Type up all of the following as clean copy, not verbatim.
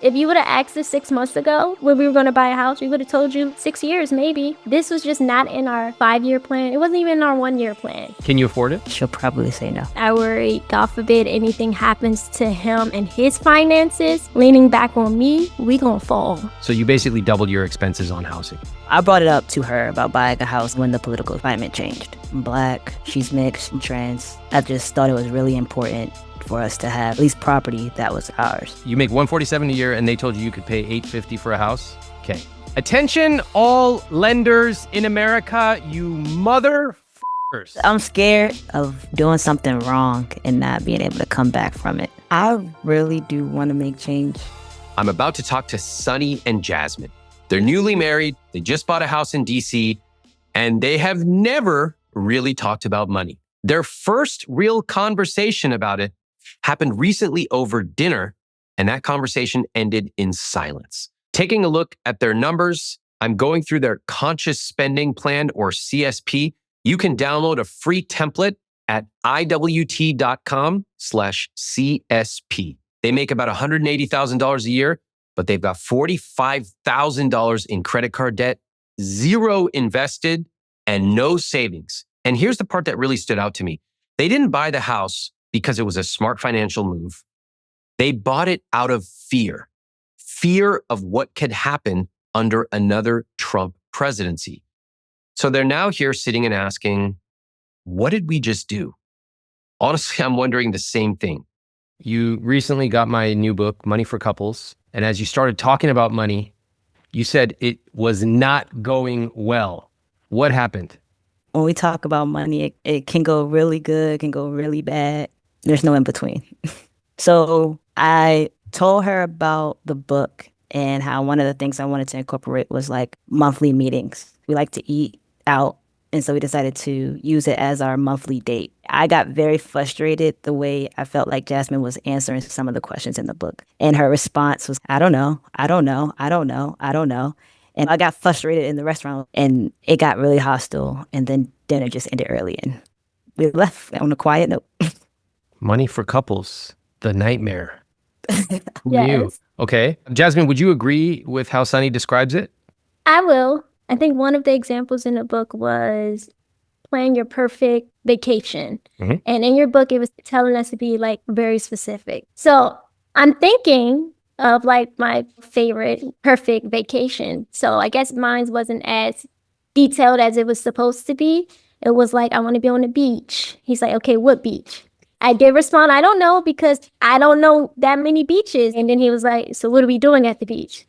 If you would have asked us 6 months ago when we were going to buy a house, we would have told you 6 years maybe. This was just not in our 5-year plan. It wasn't even in our 1-year plan. Can you afford it? She'll probably say no. I worry, God forbid anything happens to him and his finances, leaning back on me, we gonna fall. So you basically doubled your expenses on housing. I brought it up to her about buying a house when the political climate changed. I'm Black, she's mixed, I'm trans. I just thought it was really important for us to have at least property that was ours. You make $147 a year and they told you could pay $850 for a house? Okay. Attention all lenders in America, you motherfuckers. I'm scared of doing something wrong and not being able to come back from it. I really do want to make change. I'm about to talk to Sunnie and Jazmyne. They're newly married, they just bought a house in DC, and they have never really talked about money. Their first real conversation about it happened recently over dinner, and that conversation ended in silence. Taking a look at their numbers, I'm going through their conscious spending plan, or CSP. You can download a free template at iwt.com/CSP. They make about $180,000 a year, but they've got $45,000 in credit card debt, 0 invested, and no savings. And here's the part that really stood out to me. They didn't buy the house because it was a smart financial move. They bought it out of fear of what could happen under another Trump presidency. So they're now here sitting and asking, what did we just do? Honestly, I'm wondering the same thing. You recently got my new book, Money for Couples. And as you started talking about money, you said it was not going well. What happened? When we talk about money, it can go really good, it can go really bad. There's no in between. So I told her about the book and how one of the things I wanted to incorporate was like monthly meetings. We like to eat out. And so we decided to use it as our monthly date. I got very frustrated the way I felt like Jazmyne was answering some of the questions in the book. And her response was, I don't know. And I got frustrated in the restaurant and it got really hostile. And then dinner just ended early and we left on a quiet note. Money for Couples, the nightmare. Who Yes. knew? Okay. Jazmyne, would you agree with how Sunnie describes it? I will. I think one of the examples in the book was plan your perfect vacation. Mhm. And in your book, it was telling us to be like very specific. So I'm thinking of like my favorite perfect vacation. So I guess mine wasn't as detailed as it was supposed to be. It was like, I want to be on the beach. He's like, okay, what beach? I did respond, I don't know, because I don't know that many beaches. And then he was like, so what are we doing at the beach?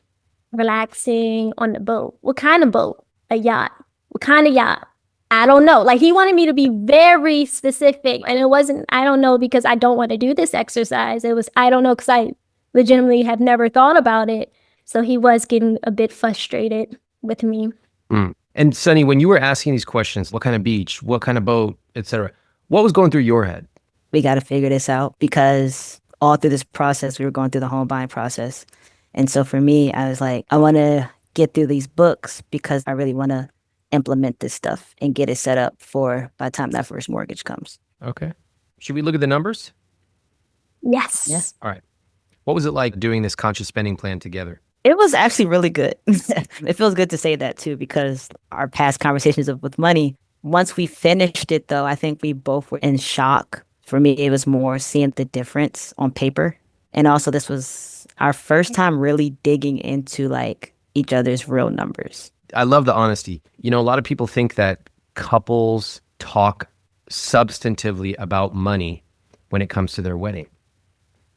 Relaxing on the boat. What kind of boat? A yacht. What kind of yacht? I don't know. Like he wanted me to be very specific. And it wasn't, I don't know because I don't want to do this exercise. It was, I don't know because I legitimately have never thought about it. So he was getting a bit frustrated with me. And Sunnie, when you were asking these questions, what kind of beach, what kind of boat, etc., what was going through your head? We got to figure this out because all through this process, we were going through the home buying process. And so for me, I was like, I want to get through these books because I really want to implement this stuff and get it set up for by the time that first mortgage comes. Okay. Should we look at the numbers? Yes. Yes. All right. What was it like doing this conscious spending plan together? It was actually really good. It feels good to say that too, because our past conversations with money, once we finished it though, I think we both were in shock. For me, it was more seeing the difference on paper. And also this was our first time really digging into like each other's real numbers. I love the honesty. You know, a lot of people think that couples talk substantively about money when it comes to their wedding.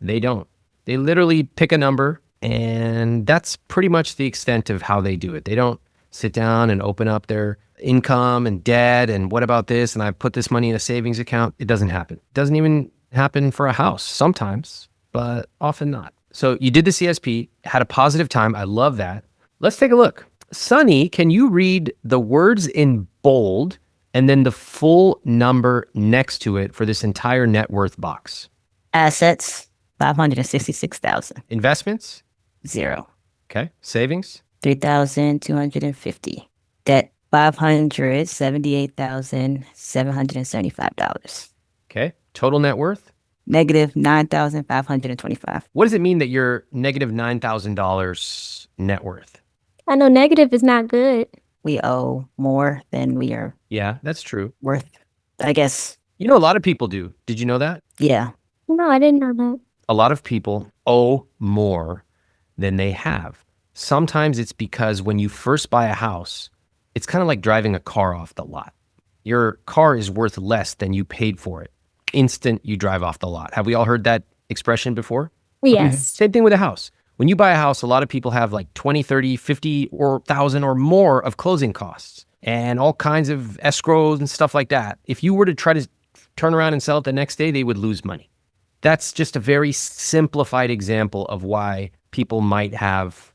They don't. They literally pick a number and that's pretty much the extent of how they do it. They don't sit down and open up their income and debt and what about this and I put this money in a savings account. It doesn't happen. It doesn't even happen for a house sometimes, but often not. So you did the CSP, had a positive time. I love that. Let's take a look. Sunnie, can you read the words in bold and then the full number next to it for this entire net worth box? Assets, $566,000. Investments? 0. Okay. Savings? $3,250. Debt, $578,775. Okay. Total net worth? Negative $9,525. What does it mean that you're negative $9,000 net worth? I know negative is not good. We owe more than we are Yeah, that's true. worth. I guess, You know, a lot of people do. Did you know that? yeah. No, I didn't know that. A lot of people owe more than they have. Sometimes it's because when you first buy a house, it's kind of like driving a car off the lot. Your car is worth less than you paid for it. Instant you drive off the lot. Have we all heard that expression before? Yes. Same thing with a house. When you buy a house, a lot of people have like 20, 30, 50 or 1,000 or more of closing costs and all kinds of escrows and stuff like that. If you were to try to turn around and sell it the next day, they would lose money. That's just a very simplified example of why people might have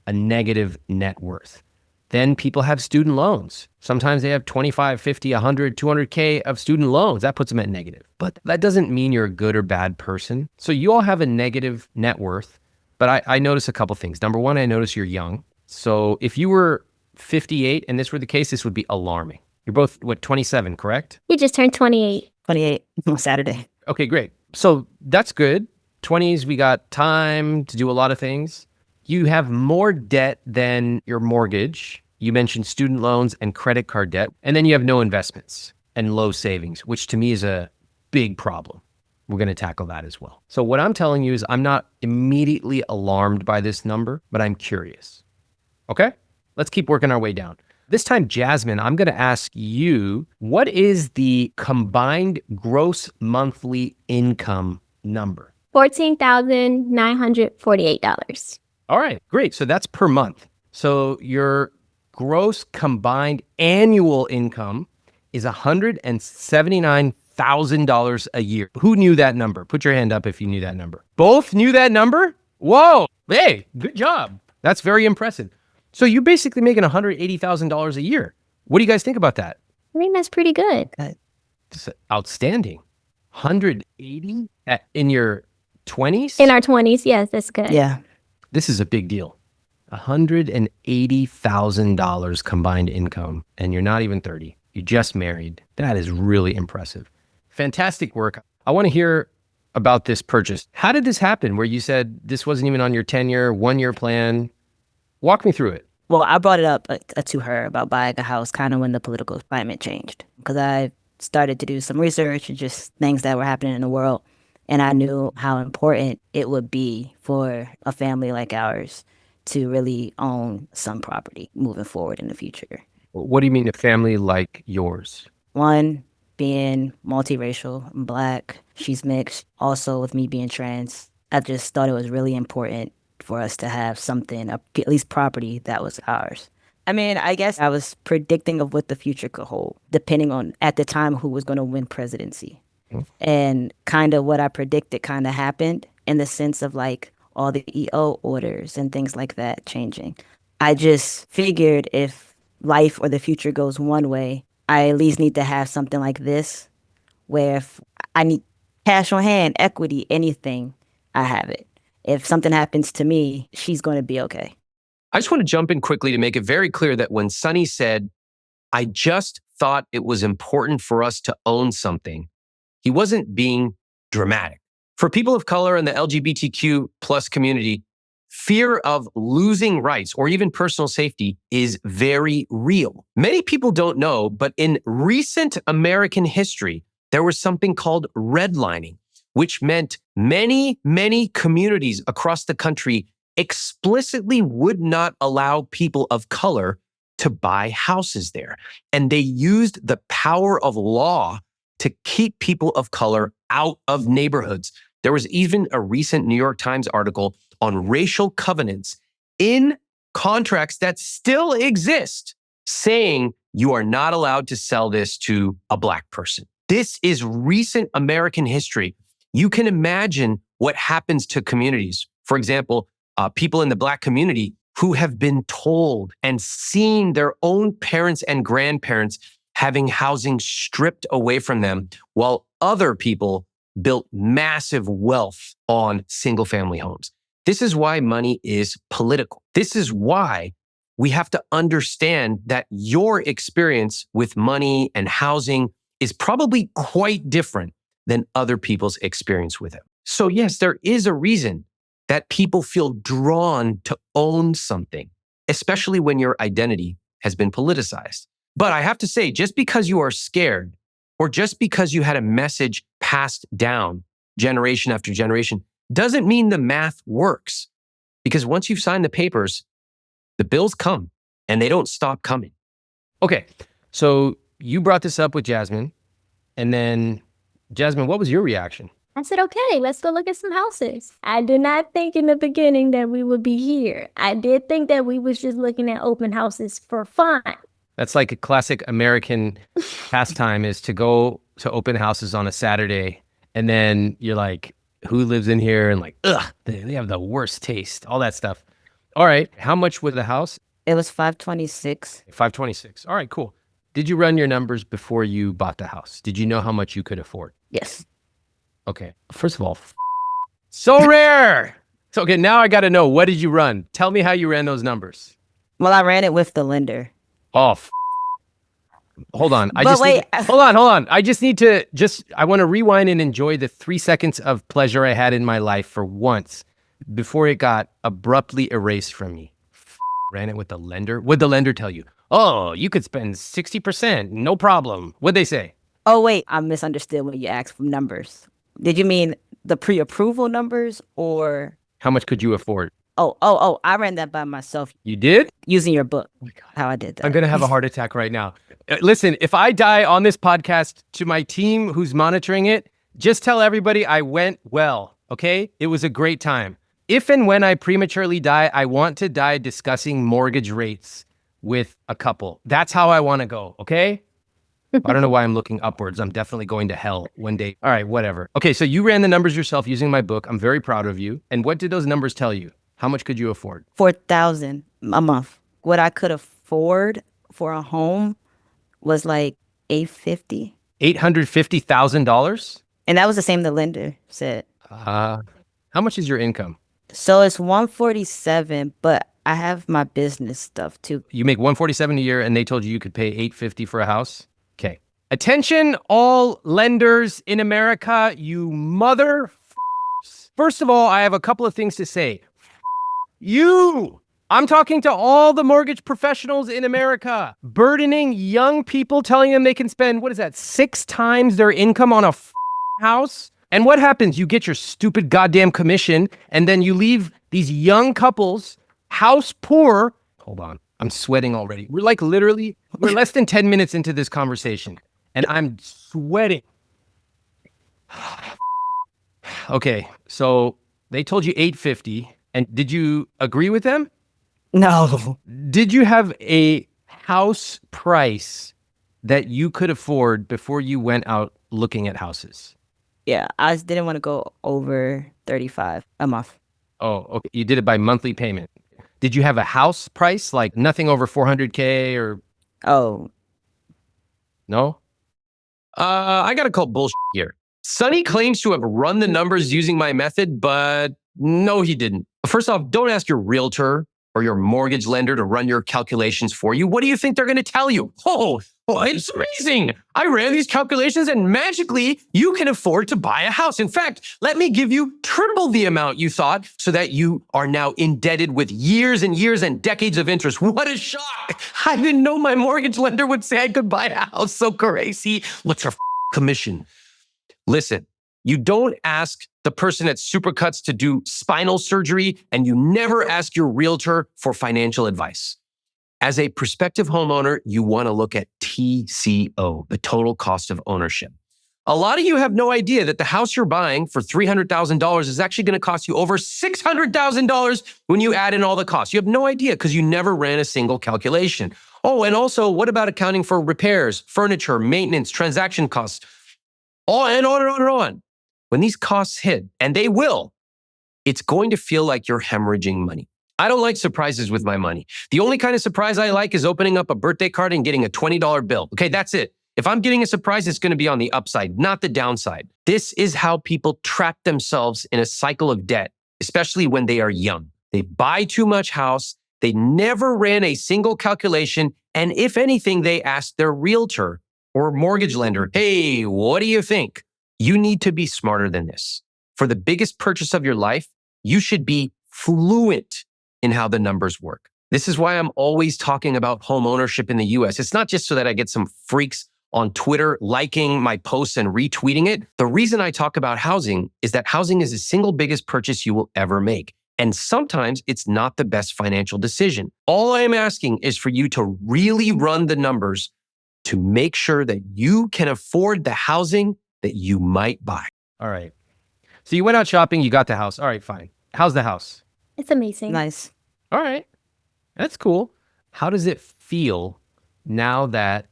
a negative net worth. Then people have student loans. Sometimes they have 25, 50, 100, 200K of student loans. That puts them at negative. But that doesn't mean you're a good or bad person. So you all have a negative net worth. But I notice a couple things. Number one, I notice you're young. So if you were 58 and this were the case, this would be alarming. You're both, 27, correct? He just turned 28. 28 on Saturday. Okay, great. So that's good. 20s, we got time to do a lot of things. You have more debt than your mortgage. You mentioned student loans and credit card debt. And then you have no investments and low savings, which to me is a big problem. We're going to tackle that as well. So what I'm telling you is I'm not immediately alarmed by this number, but I'm curious. Okay? Let's keep working our way down. This time, Jazmyne, I'm going to ask you, what is the combined gross monthly income number? $14,948. All right, great. So that's per month. So your gross combined annual income is $179,000 a year. Who knew that number? Put your hand up if you knew that number. Both knew that number? Whoa, hey, good job. That's very impressive. So you're basically making $180,000 a year. What do you guys think about that? I think that's pretty good. It's outstanding. 180 in your 20s? In our 20s, yes, that's good. Yeah. This is a big deal. $180,000 combined income, and you're not even 30. You just married. That is really impressive. Fantastic work. I want to hear about this purchase. How did this happen where you said this wasn't even on your 10-year, 1-year plan? Walk me through it. Well, I brought it up to her about buying a house kind of when the political climate changed, because I started to do some research and just things that were happening in the world. And I knew how important it would be for a family like ours to really own some property moving forward in the future. What do you mean a family like yours? One, being multiracial, I'm Black, she's mixed. Also, with me being trans, I just thought it was really important for us to have something, at least property, that was ours. I mean, I guess I was predicting of what the future could hold, depending on, at the time, who was going to win presidency. And kind of what I predicted kind of happened in the sense of like all the EO orders and things like that changing. I just figured if life or the future goes one way, I at least need to have something like this where if I need cash on hand, equity, anything, I have it. If something happens to me, she's going to be okay. I just want to jump in quickly to make it very clear that when Sunnie said, I just thought it was important for us to own something, he wasn't being dramatic. For people of color in the LGBTQ plus community, fear of losing rights or even personal safety is very real. Many people don't know, but in recent American history, there was something called redlining, which meant many communities across the country explicitly would not allow people of color to buy houses there. And they used the power of law to keep people of color out of neighborhoods. There was even a recent New York Times article on racial covenants in contracts that still exist, saying you are not allowed to sell this to a Black person. This is recent American history. You can imagine what happens to communities. For example, people in the Black community who have been told and seen their own parents and grandparents having housing stripped away from them, while other people built massive wealth on single-family homes. This is why money is political. This is why we have to understand that your experience with money and housing is probably quite different than other people's experience with it. So yes, there is a reason that people feel drawn to own something, especially when your identity has been politicized. But I have to say, just because you are scared or just because you had a message passed down generation after generation doesn't mean the math works. Because once you've signed the papers, the bills come and they don't stop coming. Okay, so you brought this up with Jazmyne, and then Jazmyne, what was your reaction? I said, okay, let's go look at some houses. I did not think in the beginning that we would be here. I did think that we was just looking at open houses for fun. That's like a classic American pastime, is to go to open houses on a Saturday, and then you're like, who lives in here? And like, ugh, they have the worst taste, all that stuff. All right, how much was the house? It was 526. 526. All right, cool. Did you run your numbers before you bought the house? Did you know how much you could afford? Yes. Okay. First of all, so rare. So, okay, now I got to know, what did you run? Tell me how you ran those numbers. Well, I ran it with the lender. Oh, hold on. Hold on. I just need to I want to rewind and enjoy the 3 seconds of pleasure I had in my life for once before it got abruptly erased from me. Ran it with the lender. What'd the lender tell you? Oh, you could spend 60%. No problem. What'd they say? Oh, wait, I misunderstood when you asked for numbers. Did you mean the pre-approval numbers or? How much could you afford? Oh, I ran that by myself You did? using your book. Oh my God. How I did that. I'm going to have a heart attack right now. Listen, if I die on this podcast, to my team who's monitoring it, just tell everybody I went well, okay? It was a great time. If and when I prematurely die, I want to die discussing mortgage rates with a couple. That's how I want to go, okay? I don't know why I'm looking upwards. I'm definitely going to hell one day. All right, whatever. Okay, so you ran the numbers yourself using my book. I'm very proud of you. And what did those numbers tell you? How much could you afford? $4,000 a month. What I could afford for a home was like $850. $850,000? And that was the same the lender said. How much is your income? So it's 147, but I have my business stuff too. You make 147 a year, and they told you could pay 850 for a house? Okay. Attention, all lenders in America, you mother f***s. First of all, I have a couple of things to say. I'm talking to all the mortgage professionals in America, burdening young people, telling them they can spend, 6 times their income on a house? And what happens? You get your stupid goddamn commission, and then you leave these young couples house poor. Hold on. I'm sweating already. We're less than 10 minutes into this conversation, and I'm sweating. Okay, so they told you $850, and did you agree with them? No. Did you have a house price that you could afford before you went out looking at houses? Yeah, I just didn't want to go over 35 a month. Oh, okay. You did it by monthly payment. Did you have a house price, like nothing over 400K or? Oh, No? I got to call bullshit here. Sunnie claims to have run the numbers using my method, but no, he didn't. First off, don't ask your realtor or your mortgage lender to run your calculations for you. What do you think they're going to tell you? Oh, it's amazing. I ran these calculations and magically you can afford to buy a house. In fact, let me give you triple the amount you thought so that you are now indebted with years and years and decades of interest. What a shock. I didn't know my mortgage lender would say I could buy a house. So crazy. What's your commission? Listen, you don't ask the person at Supercuts to do spinal surgery, and you never ask your realtor for financial advice. As a prospective homeowner, you want to look at TCO, the total cost of ownership. A lot of you have no idea that the house you're buying for $300,000 is actually going to cost you over $600,000 when you add in all the costs. You have no idea because you never ran a single calculation. Oh, and also, what about accounting for repairs, furniture, maintenance, transaction costs? And on and on and on. When these costs hit, and they will, it's going to feel like you're hemorrhaging money. I don't like surprises with my money. The only kind of surprise I like is opening up a birthday card and getting a $20 bill. Okay, that's it. If I'm getting a surprise, it's going to be on the upside, not the downside. This is how people trap themselves in a cycle of debt, especially when they are young. They buy too much house. They never ran a single calculation. And if anything, they ask their realtor or mortgage lender, hey, what do you think? You need to be smarter than this. For the biggest purchase of your life, you should be fluent in how the numbers work. This is why I'm always talking about home ownership in the US. It's not just so that I get some freaks on Twitter liking my posts and retweeting it. The reason I talk about housing is that housing is the single biggest purchase you will ever make. And sometimes it's not the best financial decision. All I am asking is for you to really run the numbers to make sure that you can afford the housing that you might buy. All right. So you went out shopping, you got the house. All right, fine. How's the house? It's amazing. Nice. All right. That's cool. How does it feel now that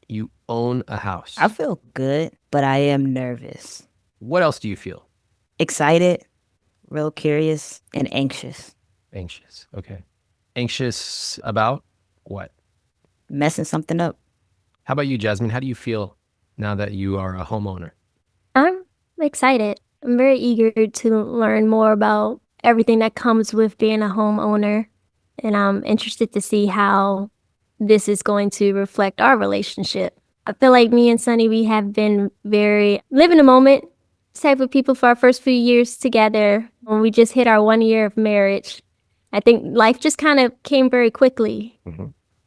you own a house? I feel good, but I am nervous. What else do you feel? Excited, real curious, and anxious. Anxious. Okay. Anxious about what? Messing something up. How about you, Jazmyne? How do you feel now that you are a homeowner? I'm excited. I'm very eager to learn more about everything that comes with being a homeowner. And I'm interested to see how this is going to reflect our relationship. I feel like me and Sunnie, we have been very live in the moment type of people for our first few years together. When we just hit our 1 year of marriage, I think life just kind of came very quickly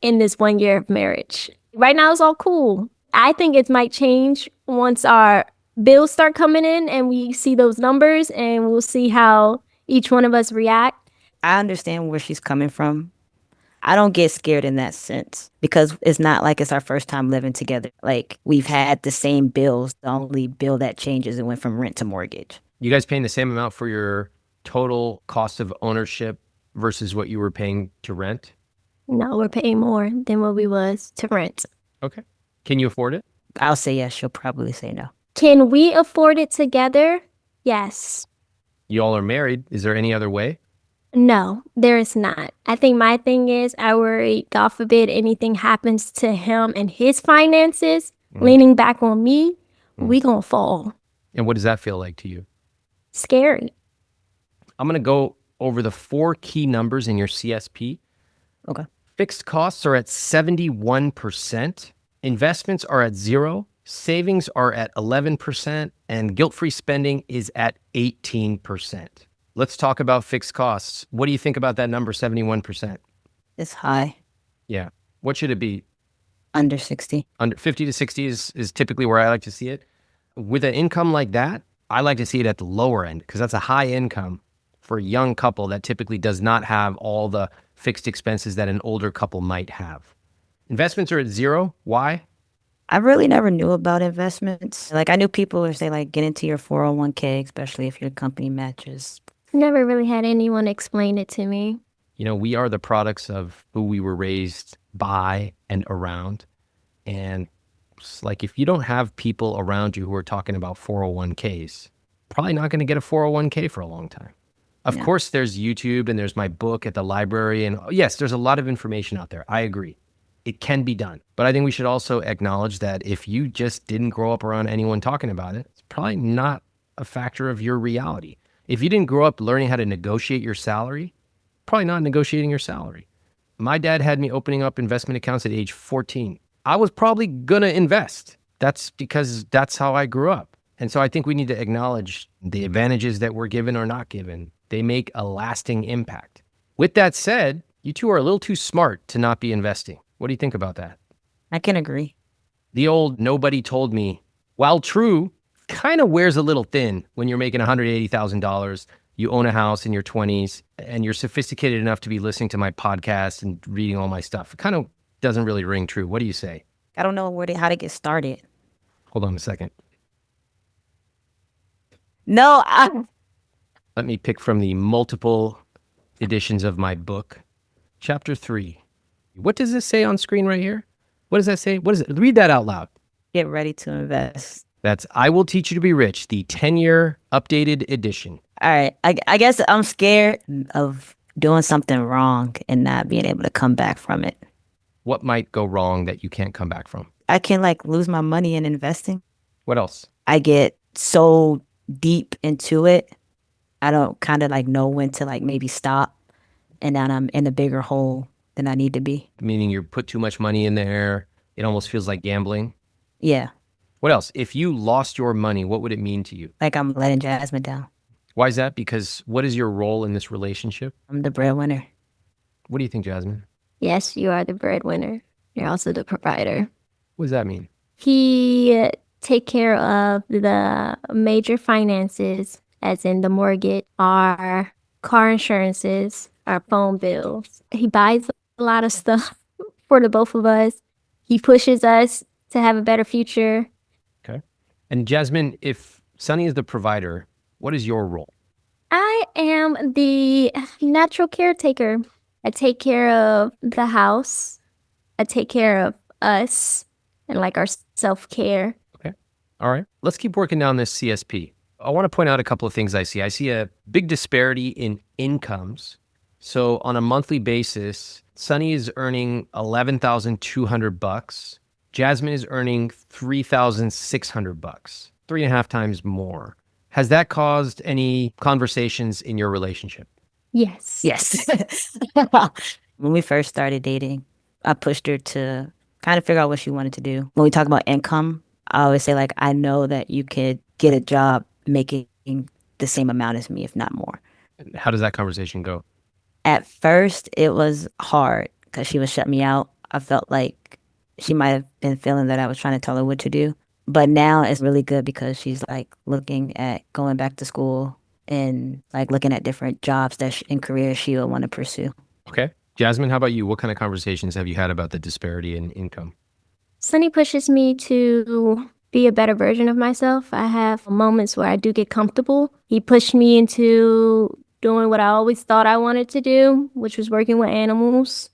in this 1 year of marriage. Right now, it's all cool. I think it might change once our bills start coming in and we see those numbers, and we'll see how each one of us react. I understand where she's coming from. I don't get scared in that sense because it's not like it's our first time living together. Like, we've had the same bills. The only bill that changes, it went from rent to mortgage. You guys paying the same amount for your total cost of ownership versus what you were paying to rent? No, we're paying more than what we was to rent. Okay. Can you afford it? I'll say yes. She'll probably say no. Can we afford it together? Yes. You all are married. Is there any other way? No, there is not. I think my thing is I worry, God forbid, anything happens to him and his finances, leaning back on me, we gonna fall. And what does that feel like to you? Scary. I'm going to go over the 4 key numbers in your CSP. Okay. Fixed costs are at 71%. Investments are at 0. Savings are at 11%. And guilt-free spending is at 18%. Let's talk about fixed costs. What do you think about that number, 71%? It's high. Yeah. What should it be? Under 60. Under 50 to 60 is typically where I like to see it. With an income like that, I like to see it at the lower end because that's a high income for a young couple that typically does not have all the fixed expenses that an older couple might have. Investments are at 0. Why? I really never knew about investments. Like, I knew people would say, like, get into your 401k, especially if your company matches. Never really had anyone explain it to me. You know, we are the products of who we were raised by and around. And it's like, if you don't have people around you who are talking about 401ks, probably not going to get a 401k for a long time. Of course, there's YouTube and there's my book at the library. And yes, there's a lot of information out there. I agree. It can be done. But I think we should also acknowledge that if you just didn't grow up around anyone talking about it, it's probably not a factor of your reality. If you didn't grow up learning how to negotiate your salary, probably not negotiating your salary. My dad had me opening up investment accounts at age 14. I was probably going to invest. That's because that's how I grew up. And so I think we need to acknowledge the advantages that we're given or not given. They make a lasting impact. With that said, you two are a little too smart to not be investing. What do you think about that? I can agree. The old nobody told me, while true, kind of wears a little thin when you're making $180,000, you own a house in your 20s, and you're sophisticated enough to be listening to my podcast and reading all my stuff. It kind of doesn't really ring true. What do you say? I don't know how to get started. Hold on a second. No, Let me pick from the multiple editions of my book. Chapter 3. What does this say on screen right here? What does that say? What is it? Read that out loud. Get ready to invest. That's I Will Teach You to Be Rich, the 10-year updated edition. All right. I guess I'm scared of doing something wrong and not being able to come back from it. What might go wrong that you can't come back from? I can lose my money in investing. What else? I get so deep into it. I don't kind of know when to maybe stop. And then I'm in a bigger hole than I need to be. Meaning you put too much money in there. It almost feels like gambling. Yeah. What else? If you lost your money, what would it mean to you? Like I'm letting Jazmyne down. Why is that? Because what is your role in this relationship? I'm the breadwinner. What do you think, Jazmyne? Yes, you are the breadwinner. You're also the provider. What does that mean? He take care of the major finances, as in the mortgage, our car insurances, our phone bills. He buys a lot of stuff for the both of us. He pushes us to have a better future. Okay. And Jazmyne, if Sunnie is the provider, what is your role? I am the natural caretaker. I take care of the house. I take care of us and like our self-care. Okay. All right. Let's keep working down this CSP. I want to point out a couple of things I see. I see a big disparity in incomes. So on a monthly basis, Sunnie is earning $11,200. Jazmyne is earning $3,600, 3.5 times more. Has that caused any conversations in your relationship? Yes. Yes. When we first started dating, I pushed her to kind of figure out what she wanted to do. When we talk about income, I always say, like, I know that you could get a job making the same amount as me, if not more. How does that conversation go? At first, it was hard because she would shut me out. I felt like she might have been feeling that I was trying to tell her what to do. But now it's really good because she's like looking at going back to school and like looking at different jobs that and careers she would want to pursue. Okay. Jazmyne, how about you? What kind of conversations have you had about the disparity in income? Sunnie pushes me to be a better version of myself. I have moments where I do get comfortable. He pushed me into doing what I always thought I wanted to do, which was working with animals.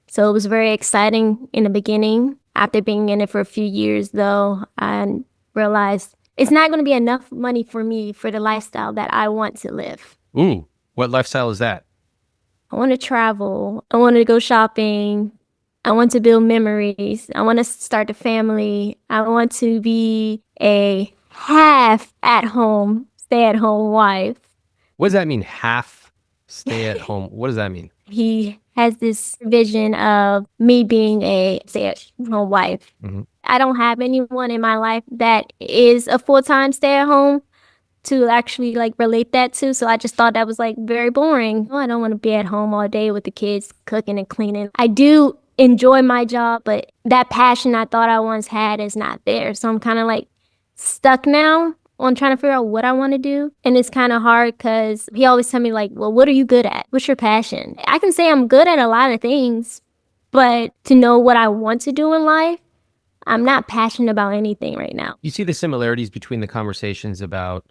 So it was very exciting in the beginning. After being in it for a few years, though, I realized it's not going to be enough money for me for the lifestyle that I want to live. Ooh, what lifestyle is that? I want to travel. I want to go shopping. I want to build memories. I want to start a family. I want to be a half stay-at-home wife. What does that mean? Half stay at home. What does that mean? He has this vision of me being a stay-at-home wife. Mm-hmm. I don't have anyone in my life that is a full-time stay-at-home to actually like relate that to. So I just thought that was like very boring. Oh, I don't want to be at home all day with the kids cooking and cleaning. I do enjoy my job, but that passion I thought I once had is not there. So I'm kind of like stuck now on trying to figure out what I want to do. And it's kind of hard because he always tell me like, well, what are you good at? What's your passion? I can say I'm good at a lot of things, but to know what I want to do in life, I'm not passionate about anything right now. You see the similarities between the conversations about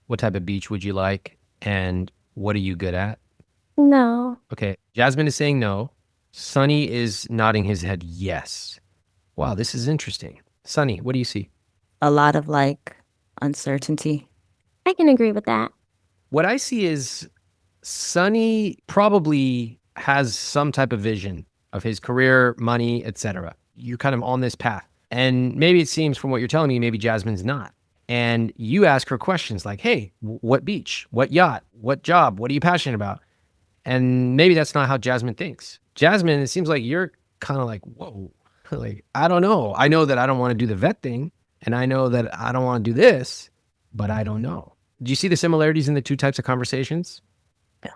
what type of beach would you like and what are you good at? No. Okay, Jazmyne is saying no. Sunnie is nodding his head yes. Wow, this is interesting. Sunnie, what do you see? A lot of like uncertainty. I can agree with that. What I see is Sunnie probably has some type of vision of his career, money, etc. You're kind of on this path. And maybe it seems from what you're telling me, maybe Jazmyne's not. And you ask her questions like, hey, what beach, what yacht, what job, what are you passionate about? And maybe that's not how Jazmyne thinks. Jazmyne, it seems like you're kind of like, whoa, like, I don't know. I know that I don't want to do the vet thing. And I know that I don't want to do this, but I don't know. Do you see the similarities in the two types of conversations? Yeah.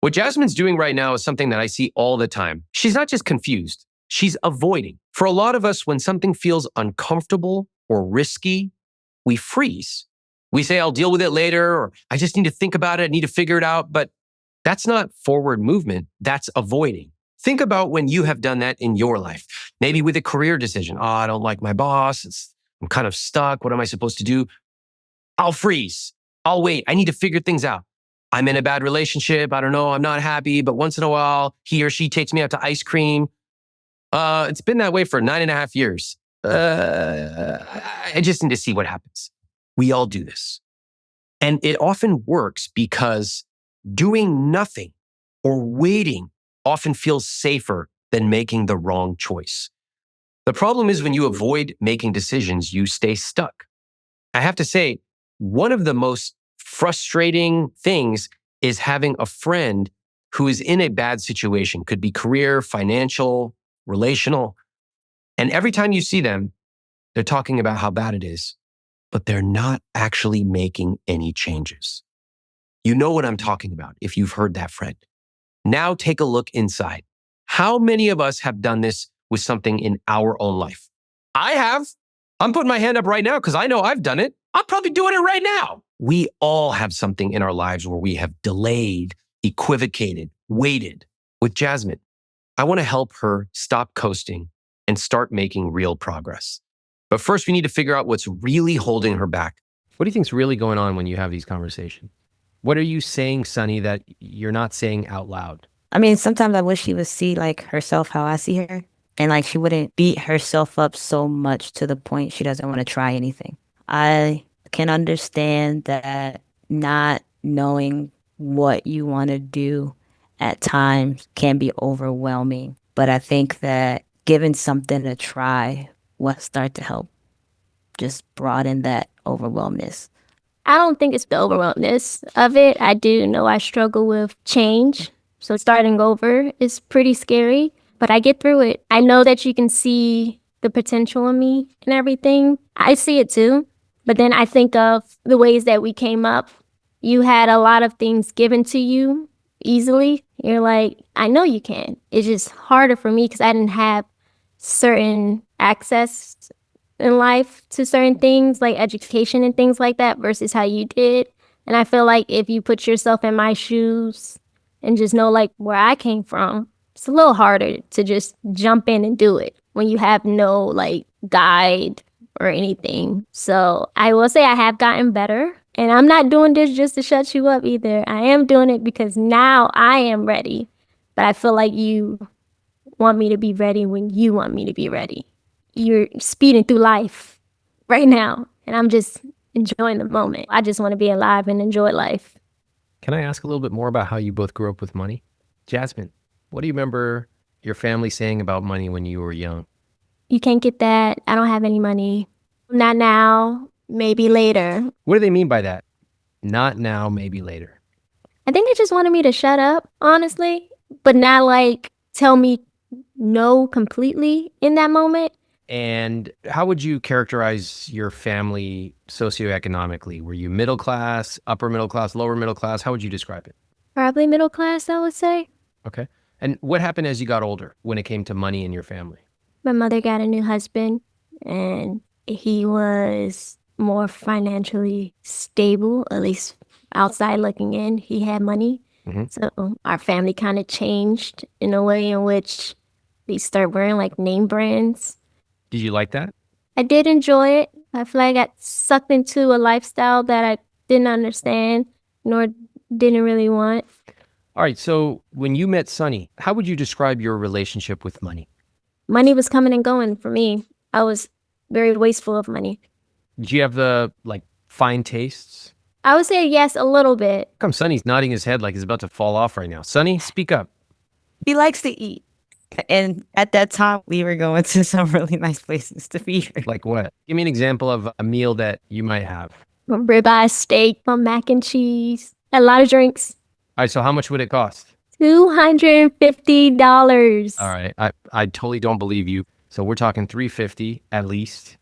What Jazmyne's doing right now is something that I see all the time. She's not just confused, she's avoiding. For a lot of us, when something feels uncomfortable or risky, we freeze. We say, I'll deal with it later, or I just need to think about it, I need to figure it out. But that's not forward movement, that's avoiding. Think about when you have done that in your life. Maybe with a career decision. Oh, I don't like my boss. I'm kind of stuck. What am I supposed to do? I'll freeze. I'll wait. I need to figure things out. I'm in a bad relationship. I don't know. I'm not happy. But once in a while, he or she takes me out to ice cream. It's been that way for 9.5 years. I just need to see what happens. We all do this. And it often works because doing nothing or waiting often feels safer than making the wrong choice. The problem is when you avoid making decisions, you stay stuck. I have to say, one of the most frustrating things is having a friend who is in a bad situation, could be career, financial, relational. And every time you see them, They're talking about how bad it is, but they're not actually making any changes. You know what I'm talking about if you've heard that, friend. Now take a look inside. How many of us have done this with something in our own life? I have. I'm putting my hand up right now because I know I've done it. I'm probably doing it right now. We all have something in our lives where we have delayed, equivocated, waited. With Jazmyne, I want to help her stop coasting and start making real progress. But first, we need to figure out what's really holding her back. What do you think's really going on when you have these conversations? What are you saying, Sunnie, that you're not saying out loud? I mean, sometimes I wish she would see like herself how I see her, and like she wouldn't beat herself up so much to the point she doesn't want to try anything. I can understand that not knowing what you want to do at times can be overwhelming, but I think that giving something a try will start to help just broaden that overwhelmness. I don't think it's the overwhelmness of it. I do know I struggle with change. So starting over is pretty scary, but I get through it. I know that you can see the potential in me and everything. I see it too. But then I think of the ways that we came up. You had a lot of things given to you easily. You're like, I know you can. It's just harder for me because I didn't have certain access in life to certain things like education and things like that versus how you did. And I feel like if you put yourself in my shoes and just know like where I came from, it's a little harder to just jump in and do it when you have no like guide or anything. So I will say I have gotten better, and I'm not doing this just to shut you up either. I am doing it because now I am ready, but I feel like you want me to be ready when you want me to be ready. You're speeding through life right now, and I'm just enjoying the moment. I just want to be alive and enjoy life. Can I ask a little bit more about how you both grew up with money? Jazmyne, what do you remember your family saying about money when you were young? You can't get that. I don't have any money. Not now, maybe later. What do they mean by that? Not now, maybe later. I think they just wanted me to shut up, honestly, but not like tell me no completely in that moment. And how would you characterize your family socioeconomically? Were you middle class, upper middle class, lower middle class? How would you describe it? Probably middle class, I would say. Okay. And what happened as you got older when it came to money in your family? My mother got a new husband, and he was more financially stable, at least outside looking in. He had money. Mhm. So our family kind of changed in a way in which we start wearing like name brands. Did you like that? I did enjoy it. I feel like I got sucked into a lifestyle that I didn't understand nor didn't really want. All right. So when you met Sunnie, how would you describe your relationship with money? Money was coming and going for me. I was very wasteful of money. Did you have the fine tastes? I would say yes, a little bit. How come Sunny's nodding his head like he's about to fall off right now? Sunnie, speak up. He likes to eat. And at that time, we were going to some really nice places to feed her. Like what? Give me an example of a meal that you might have. From ribeye steak, from mac and cheese, a lot of drinks. All right. So how much would it cost? $250. All right. I totally don't believe you. So we're talking $350 at least.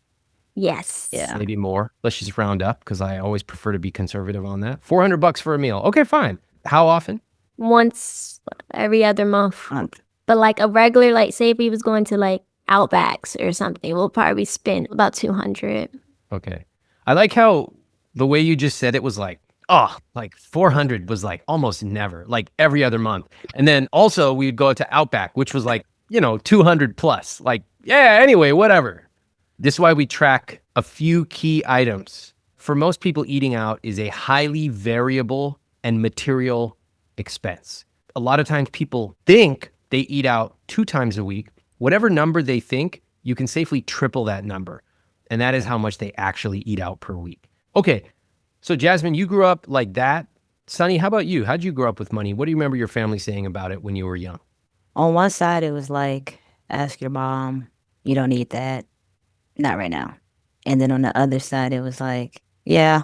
Yes. Yeah. Maybe more. Let's just round up because I always prefer to be conservative on that. $400 for a meal. Okay, fine. How often? Once every other month. But like a regular, like say if we was going to like Outbacks or something, we'll probably spend about 200. Okay. I like how the way you just said it was like 400 was like almost never, like every other month. And then also we'd go to Outback, which was like, 200 plus. Like, yeah, anyway, whatever. This is why we track a few key items. For most people, eating out is a highly variable and material expense. A lot of times people think they eat out 2 times a week. Whatever number they think, you can safely triple that number. And that is how much they actually eat out per week. Okay, so Jazmyne, you grew up like that. Sunnie, how about you? How'd you grow up with money? What do you remember your family saying about it when you were young? On one side, it was like, ask your mom, you don't need that. Not right now. And then on the other side, it was like, yeah,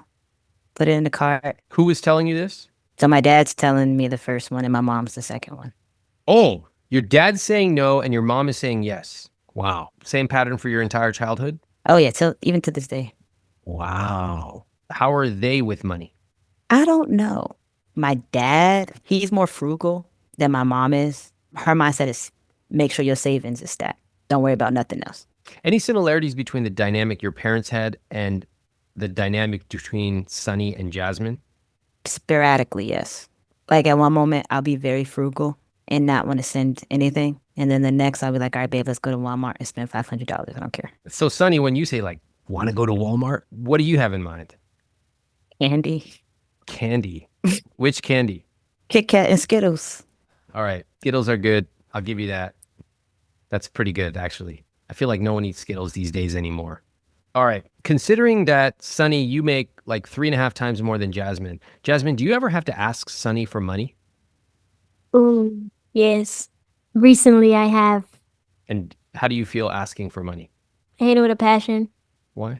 put it in the cart. Who was telling you this? So my dad's telling me the first one and my mom's the second one. Oh, your dad's saying no and your mom is saying yes. Wow. Same pattern for your entire childhood? Oh yeah, even to this day. Wow. How are they with money? I don't know. My dad, he's more frugal than my mom is. Her mindset is make sure your savings is stacked. Don't worry about nothing else. Any similarities between the dynamic your parents had and the dynamic between Sunnie and Jazmyne? Sporadically, yes. Like at one moment, I'll be very frugal and not want to send anything. And then the next, I'll be like, all right, babe, let's go to Walmart and spend $500. I don't care. So, Sunnie, when you say, like, want to go to Walmart, what do you have in mind? Candy, Candy. Which candy? Kit Kat, and Skittles. All right. Skittles are good. I'll give you that. That's pretty good, actually. I feel like no one eats Skittles these days anymore. All right. Considering that, Sunnie, you make like 3.5 times more than Jazmyne. Jazmyne, do you ever have to ask Sunnie for money? Ooh, yes. Recently, I have. And how do you feel asking for money? I hate it with a passion. Why?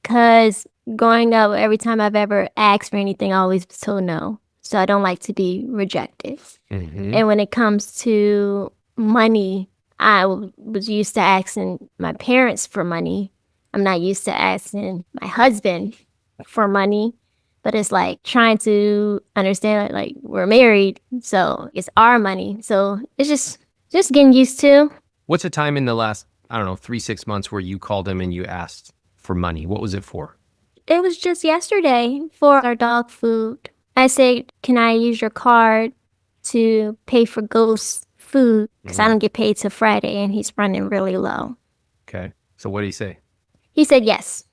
Because growing up, every time I've ever asked for anything, I always was told no. So I don't like to be rejected. Mm-hmm. And when it comes to money, I was used to asking my parents for money. I'm not used to asking my husband for money. But it's like trying to understand, like we're married, so it's our money. So it's just getting used to. What's a time in the last, I don't know, 3-6 months where you called him and you asked for money? What was it for? It was just yesterday for our dog food. I said, can I use your card to pay for Ghost's food? Because I don't get paid till Friday and he's running really low. Okay. So what did he say? He said yes.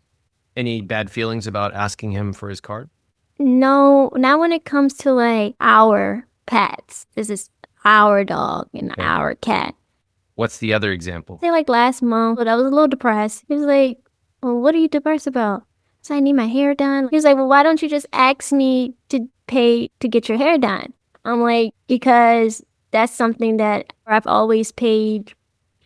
Any bad feelings about asking him for his card? No, not when it comes to like our pets. This is our dog and Okay. our cat. What's the other example? Say like last month, but I was a little depressed. He was like, well, what are you depressed about? So I need my hair done. He was like, well, why don't you just ask me to pay to get your hair done? I'm like, because that's something that I've always paid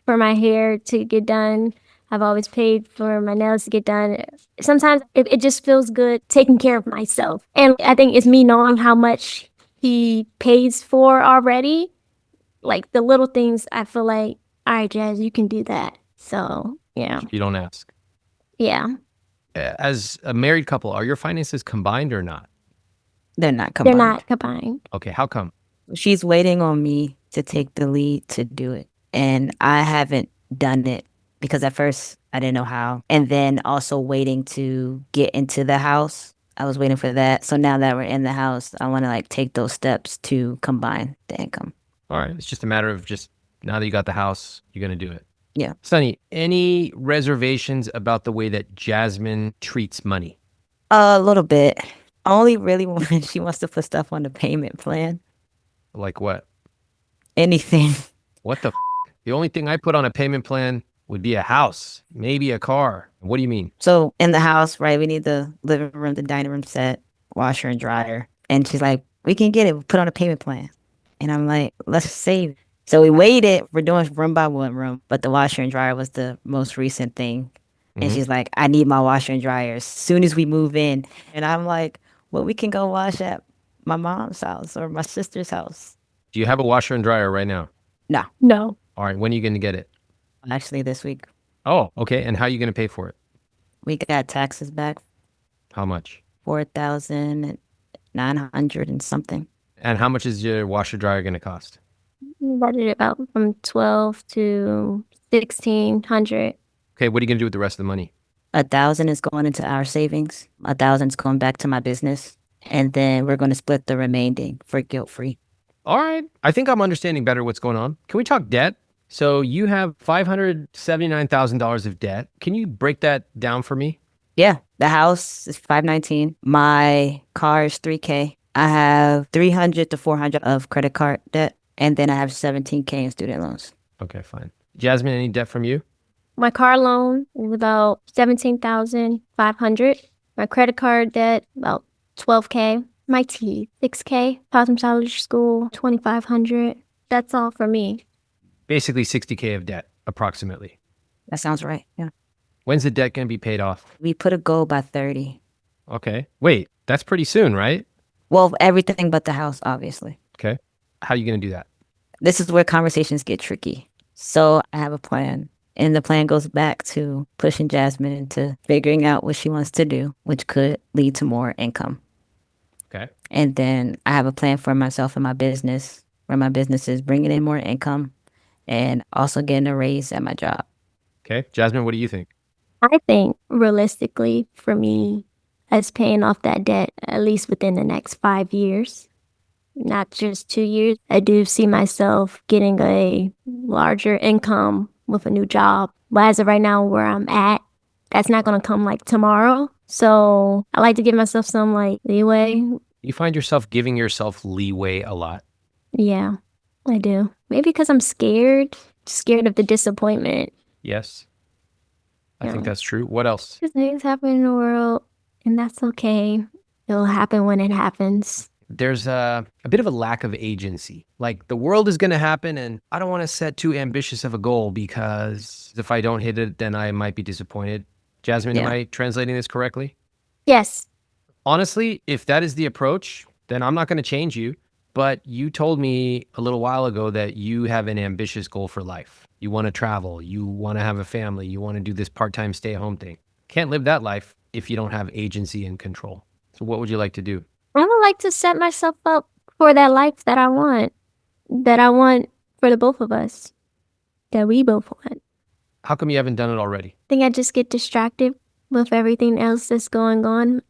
for my hair to get done. I've always paid for my nails to get done. Sometimes it just feels good taking care of myself. And I think it's me knowing how much he pays for already. Like the little things, I feel like, all right, Jazz, you can do that. So, yeah. You don't ask. Yeah. As a married couple, are your finances combined or not? They're not They're combined. not combined. Okay, how come? She's waiting on me to take the lead to do it. And I haven't done it because at first I didn't know how. And then also waiting to get into the house. I was waiting for that. So now that we're in the house, I want to like take those steps to combine the income. All right, it's just a matter of just now that you got the house, you're going to do it. Yeah. Sunnie, any reservations about the way that Jazmyne treats money? A little bit. Only really when she wants to put stuff on the payment plan. Like what? Anything. What the f-? The only thing I put on a payment plan would be a house, maybe a car. What do you mean? So in the house, right, we need the living room, the dining room set, washer and dryer. And she's like, we can get it. We'll put on a payment plan. And I'm like, let's save. So we waited. We're doing room by one room. But the washer and dryer was the most recent thing. And Mhm. she's like, I need my washer and dryer as soon as we move in. And I'm like, well, we can go wash at my mom's house or my sister's house. Do you have a washer and dryer right now? No. All right, when are you going to get it? Actually, this week, Oh, okay. And how are you going to pay for it? we got taxes back, How much? 4,900 and something. And how much is your washer dryer going to cost? Budgeted about from 12 to 1,600. Okay, what are you going to do with the rest of the money? 1,000 is going into our savings. 1,000 is going back to my business. And then we're going to split the remaining for guilt-free. All right. I think I'm understanding better what's going on. Can we talk debt? So you have $579,000 of debt. Can you break that down for me? Yeah, the house is 519. My car is 3K. I have 300 to 400 of credit card debt. And then I have 17K in student loans. Okay, fine. Jazmyne, any debt from you? My car loan was about 17,500. My credit card debt about 12K. My teeth 6K. Possum College School 2,500. That's all for me. Basically 60K of debt, approximately. That sounds right. Yeah. When's the debt going to be paid off? We put a goal by 30. Okay. Wait, that's pretty soon, right? Well, everything but the house, obviously. Okay. How are you going to do that? This is where conversations get tricky. So I have a plan. And the plan goes back to pushing Jazmyne into figuring out what she wants to do, which could lead to more income. Okay. And then I have a plan for myself and my business, where my business is bringing in more income and also getting a raise at my job. Okay. Jazmyne, what do you think? I think realistically for me, as paying off that debt at least within the next 5 years, not just 2 years. I do see myself getting a larger income with a new job. But as of right now, where I'm at, that's not going to come like tomorrow. So I like to give myself some like leeway. You find yourself giving yourself leeway a lot. Yeah, I do. Maybe because I'm scared of the disappointment. Yes. I think Yeah. that's true. What else? Because things happen in the world, and that's okay. It'll happen when it happens. There's a bit of a lack of agency. Like the world is going to happen and I don't want to set too ambitious of a goal because if I don't hit it, then I might be disappointed. Jazmyne, am Yeah. I translating this correctly? Yes. Honestly, if that is the approach, then I'm not going to change you. But you told me a little while ago that you have an ambitious goal for life. You want to travel. You want to have a family. You want to do this part-time stay-at-home thing. Can't live that life if you don't have agency and control. So what would you like to do? I would like to set myself up for that life that I want for the both of us, that we both want. How come you haven't done it already? I think I just get distracted with everything else that's going on.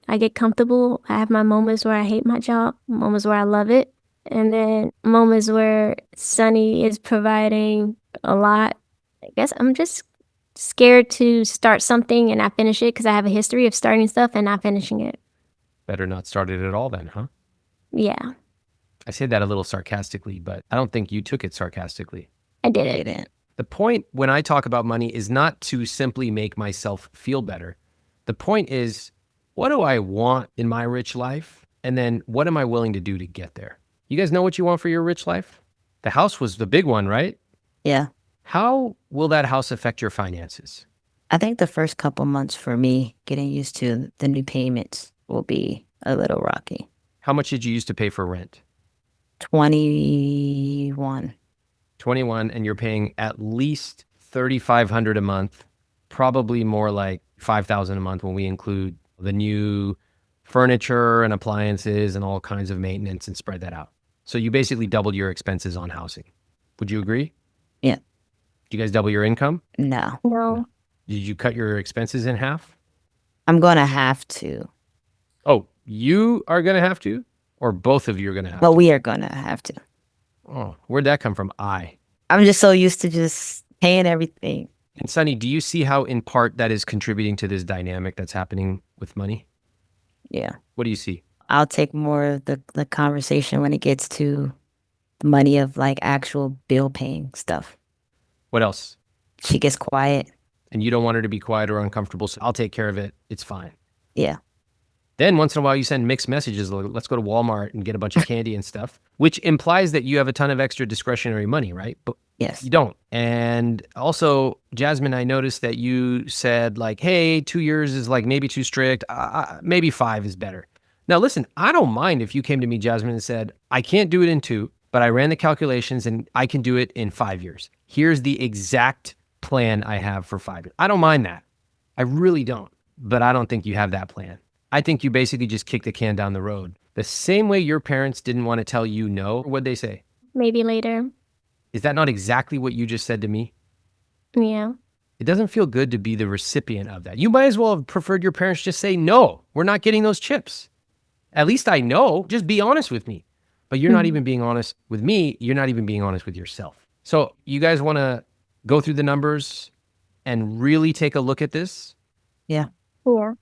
I get comfortable. I have my moments where I hate my job, moments where I love it, and then moments where Sunnie is providing a lot. I guess I'm just scared to start something and not finish it because I have a history of starting stuff and not finishing it. Better not start it at all then, huh? Yeah, I say that a little sarcastically, but I don't think you took it sarcastically. I did I it. didn't. The point when I talk about money is not to simply make myself feel better. The point is, what do I want in my rich life? And then what am I willing to do to get there? You guys know what you want for your rich life? The house was the big one, right? Yeah. How will that house affect your finances? I think the first couple months for me getting used to the new payments will be a little rocky. How much did you used to pay for rent? 21. 21, and you're paying at least $3,500 a month, probably more like $5,000 a month when we include the new furniture and appliances and all kinds of maintenance and spread that out. So you basically doubled your expenses on housing. Would you agree? Yeah. Did you guys double your income? No. No. Did you cut your expenses in half? I'm going to have to. Oh, you are going to have to? Or both of you are going to have Well, to? we are going to have to. Oh, where'd that come from? I'm just so used to just paying everything. And Sunnie, do you see how in part that is contributing to this dynamic that's happening with money? Yeah. What do you see? I'll take more of the conversation when it gets to the money of like actual bill paying stuff. What else? She gets quiet. And you don't want her to be quiet or uncomfortable, so I'll take care of it. It's fine. Yeah. Then once in a while you send mixed messages, like, let's go to Walmart and get a bunch of candy and stuff, which implies that you have a ton of extra discretionary money, right? But Yes. you don't. And also, Jazmyne, I noticed that you said like, hey, 2 years is like maybe too strict. Maybe 5 is better. Now, listen, I don't mind if you came to me, Jazmyne, and said, I can't do it in 2, but I ran the calculations and I can do it in 5 years. Here's the exact plan I have for 5 years. I don't mind that. I really don't. But I don't think you have that plan. I think you basically just kick the can down the road. The same way your parents didn't want to tell you no. What'd they say? Maybe later. Is that not exactly what you just said to me? Yeah. It doesn't feel good to be the recipient of that. You might as well have preferred your parents just say, no, we're not getting those chips. At least I know. Just be honest with me. But you're not even being honest with me. You're not even being honest with yourself. So you guys want to go through the numbers and really take a look at this? Yeah. Yeah.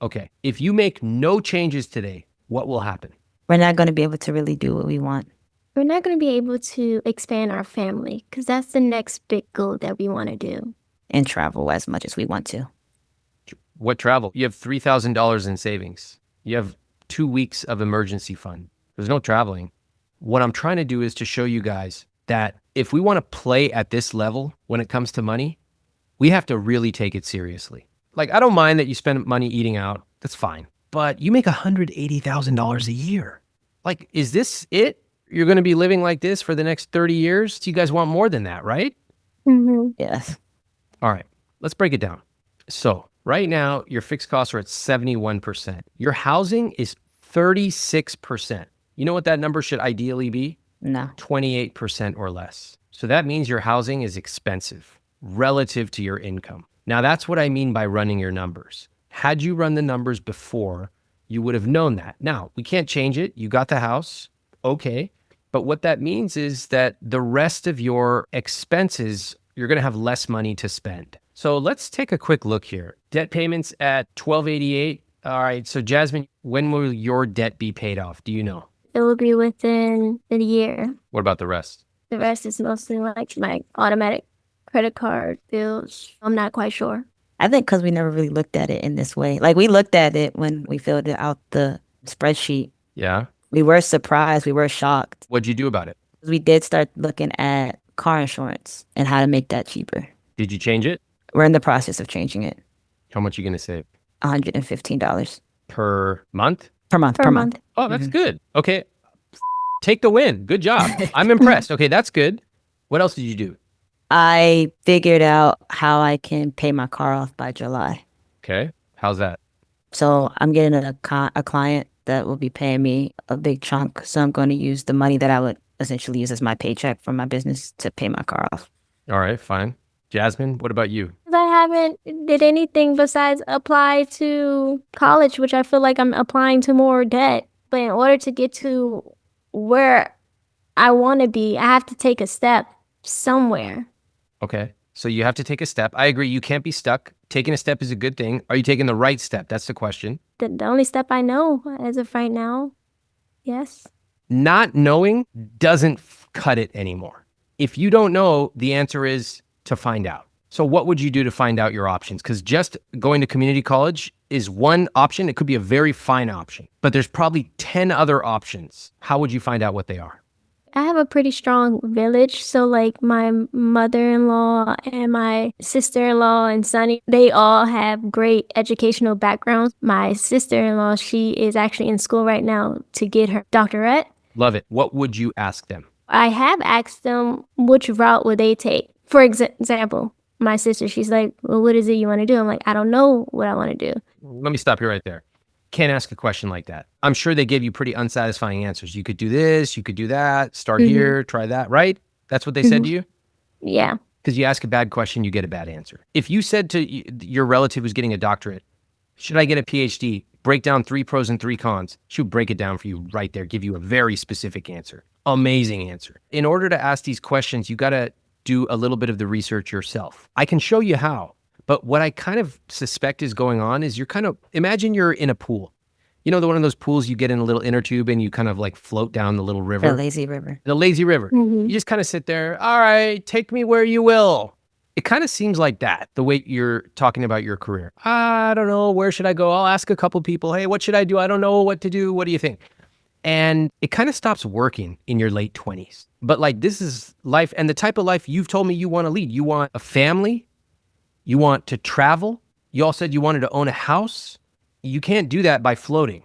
Okay. If you make no changes today, what will happen? We're not going to be able to really do what we want. We're not going to be able to expand our family because that's the next big goal that we want to do. And travel as much as we want to. What travel? You have $3,000 in savings. You have 2 weeks of emergency fund. There's no traveling. What I'm trying to do is to show you guys that if we want to play at this level when it comes to money, we have to really take it seriously. Like, I don't mind that you spend money eating out. That's fine. But you make $180,000 a year. Like, is this it? You're going to be living like this for the next 30 years? You guys want more than that, right? Yes. All right, let's break it down. So right now, your fixed costs are at 71%. Your housing is 36%. You know what that number should ideally be? No. 28% or less. So that means your housing is expensive relative to your income. Now, that's what I mean by running your numbers. Had you run the numbers before, you would have known that. Now, we can't change it. You got the house. Okay. But what that means is that the rest of your expenses, you're going to have less money to spend. So let's take a quick look here. Debt payments at $1,288. All right. So Jazmyne, when will your debt be paid off? Do you know? It will be within the year. What about the rest? The rest is mostly like my automatic credit card bills. I'm not quite sure. I think because we never really looked at it in this way. Like, we looked at it when we filled it out the spreadsheet. Yeah. We were surprised. We were shocked. What'd you do about it? We did start looking at car insurance and how to make that cheaper. Did you change it? We're in the process of changing it. How much are you going to save? $115 Per month? per month. Per month. Oh, that's good. Okay. Take the win. Good job. I'm impressed. Okay, that's good. What else did you do? I figured out how I can pay my car off by July. Okay. How's that? So I'm getting a client that will be paying me a big chunk. So I'm going to use the money that I would essentially use as my paycheck from my business to pay my car off. All right, fine. Jazmyne, what about you? I haven't did anything besides apply to college, which I feel like I'm applying to more debt. But in order to get to where I want to be, I have to take a step somewhere. Okay. So you have to take a step. I agree. You can't be stuck. Taking a step is a good thing. Are you taking the right step? That's the question. The only step I know as of right now, yes. Not knowing doesn't cut it anymore. If you don't know, the answer is to find out. So what would you do to find out your options? Because just going to community college is one option. It could be a very fine option, but there's probably 10 other options. How would you find out what they are? I have a pretty strong village. So like my mother-in-law and my sister-in-law and Sunnie, they all have great educational backgrounds. My sister-in-law, she is actually in school right now to get her doctorate. Love it. What would you ask them? I have asked them which route would they take. For example, my sister, she's like, well, what is it you want to do? I'm like, I don't know what I want to do. Let me stop you right there. Can't ask a question like that. I'm sure they gave you pretty unsatisfying answers. You could do this, you could do that, start here, try that, right? That's what they said to you? Yeah. Because you ask a bad question, you get a bad answer. If you said to your relative who's getting a doctorate, should I get a PhD? Break down 3 pros and 3 cons. She would break it down for you right there, give you a very specific answer. Amazing answer. In order to ask these questions, you got to do a little bit of the research yourself. I can show you how. But what I kind of suspect is going on is imagine you're in a pool. You know, one of those pools you get in a little inner tube and you kind of like float down the little river. The lazy river. The lazy river. You just kind of sit there. All right, take me where you will. It kind of seems like that, the way you're talking about your career. I don't know. Where should I go? I'll ask a couple people. Hey, what should I do? I don't know what to do. What do you think? And it kind of stops working in your late 20s. But like, this is life and the type of life you've told me you want to lead. You want a family. You want to travel. You all said you wanted to own a house. You can't do that by floating.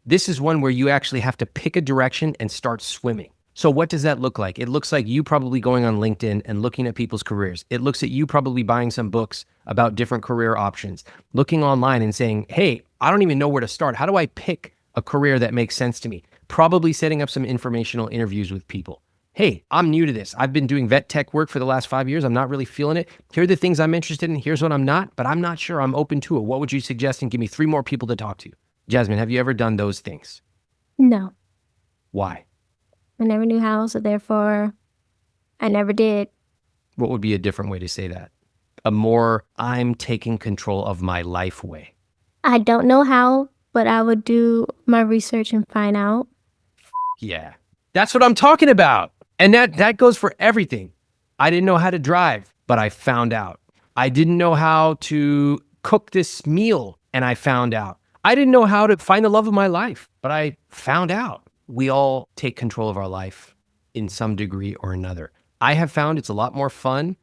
This is one where you actually have to pick a direction and start swimming. So what does that look like? It looks like you probably going on LinkedIn and looking at people's careers. It looks at you probably buying some books about different career options, looking online and saying, hey, I don't even know where to start. How do I pick a career that makes sense to me? Probably setting up some informational interviews with people. Hey, I'm new to this. I've been doing vet tech work for the last 5 years. I'm not really feeling it. Here are the things I'm interested in. Here's what I'm not, but I'm not sure. I'm open to it. What would you suggest? And give me 3 more people to talk to. Jazmyne, have you ever done those things? No, Why? I never knew how, so therefore I never did. What would be a different way to say that? A more I'm taking control of my life way. I don't know how, but I would do my research and find out. Yeah, that's what I'm talking about. And that goes for everything. I didn't know how to drive, but I found out. I didn't know how to cook this meal, and I found out. I didn't know how to find the love of my life, but I found out. We all take control of our life in some degree or another. I have found it's a lot more fun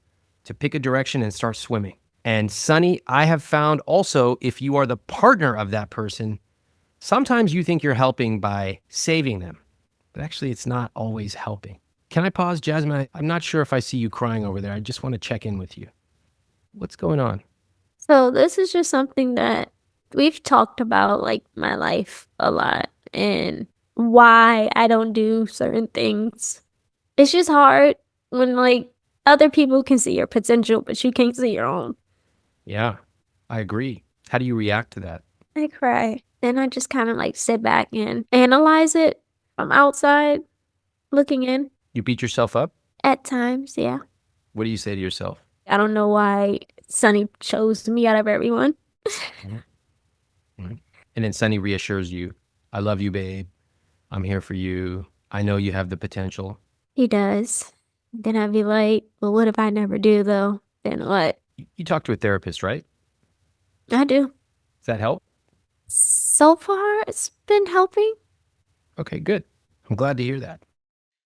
to pick a direction and start swimming. And Sunnie, I have found also, if you are the partner of that person, sometimes you think you're helping by saving them, but actually it's not always helping. Can I pause, Jazmyne? I'm not sure if I see you crying over there. I just want to check in with you. What's going on? So this is just something that we've talked about, like my life a lot and why I don't do certain things. It's just hard when like other people can see your potential, but you can't see your own. Yeah, I agree. How do you react to that? I cry. Then I just kind of like sit back and analyze it from outside looking in. You beat yourself up? At times, yeah. What do you say to yourself? I don't know why Sunnie chose me out of everyone. And then Sunnie reassures you, I love you, babe. I'm here for you. I know you have the potential. He does. Then I'd be like, well, what if I never do though? Then what? You talk to a therapist, right? I do. Does that help? So far, it's been helping. Okay, good. I'm glad to hear that.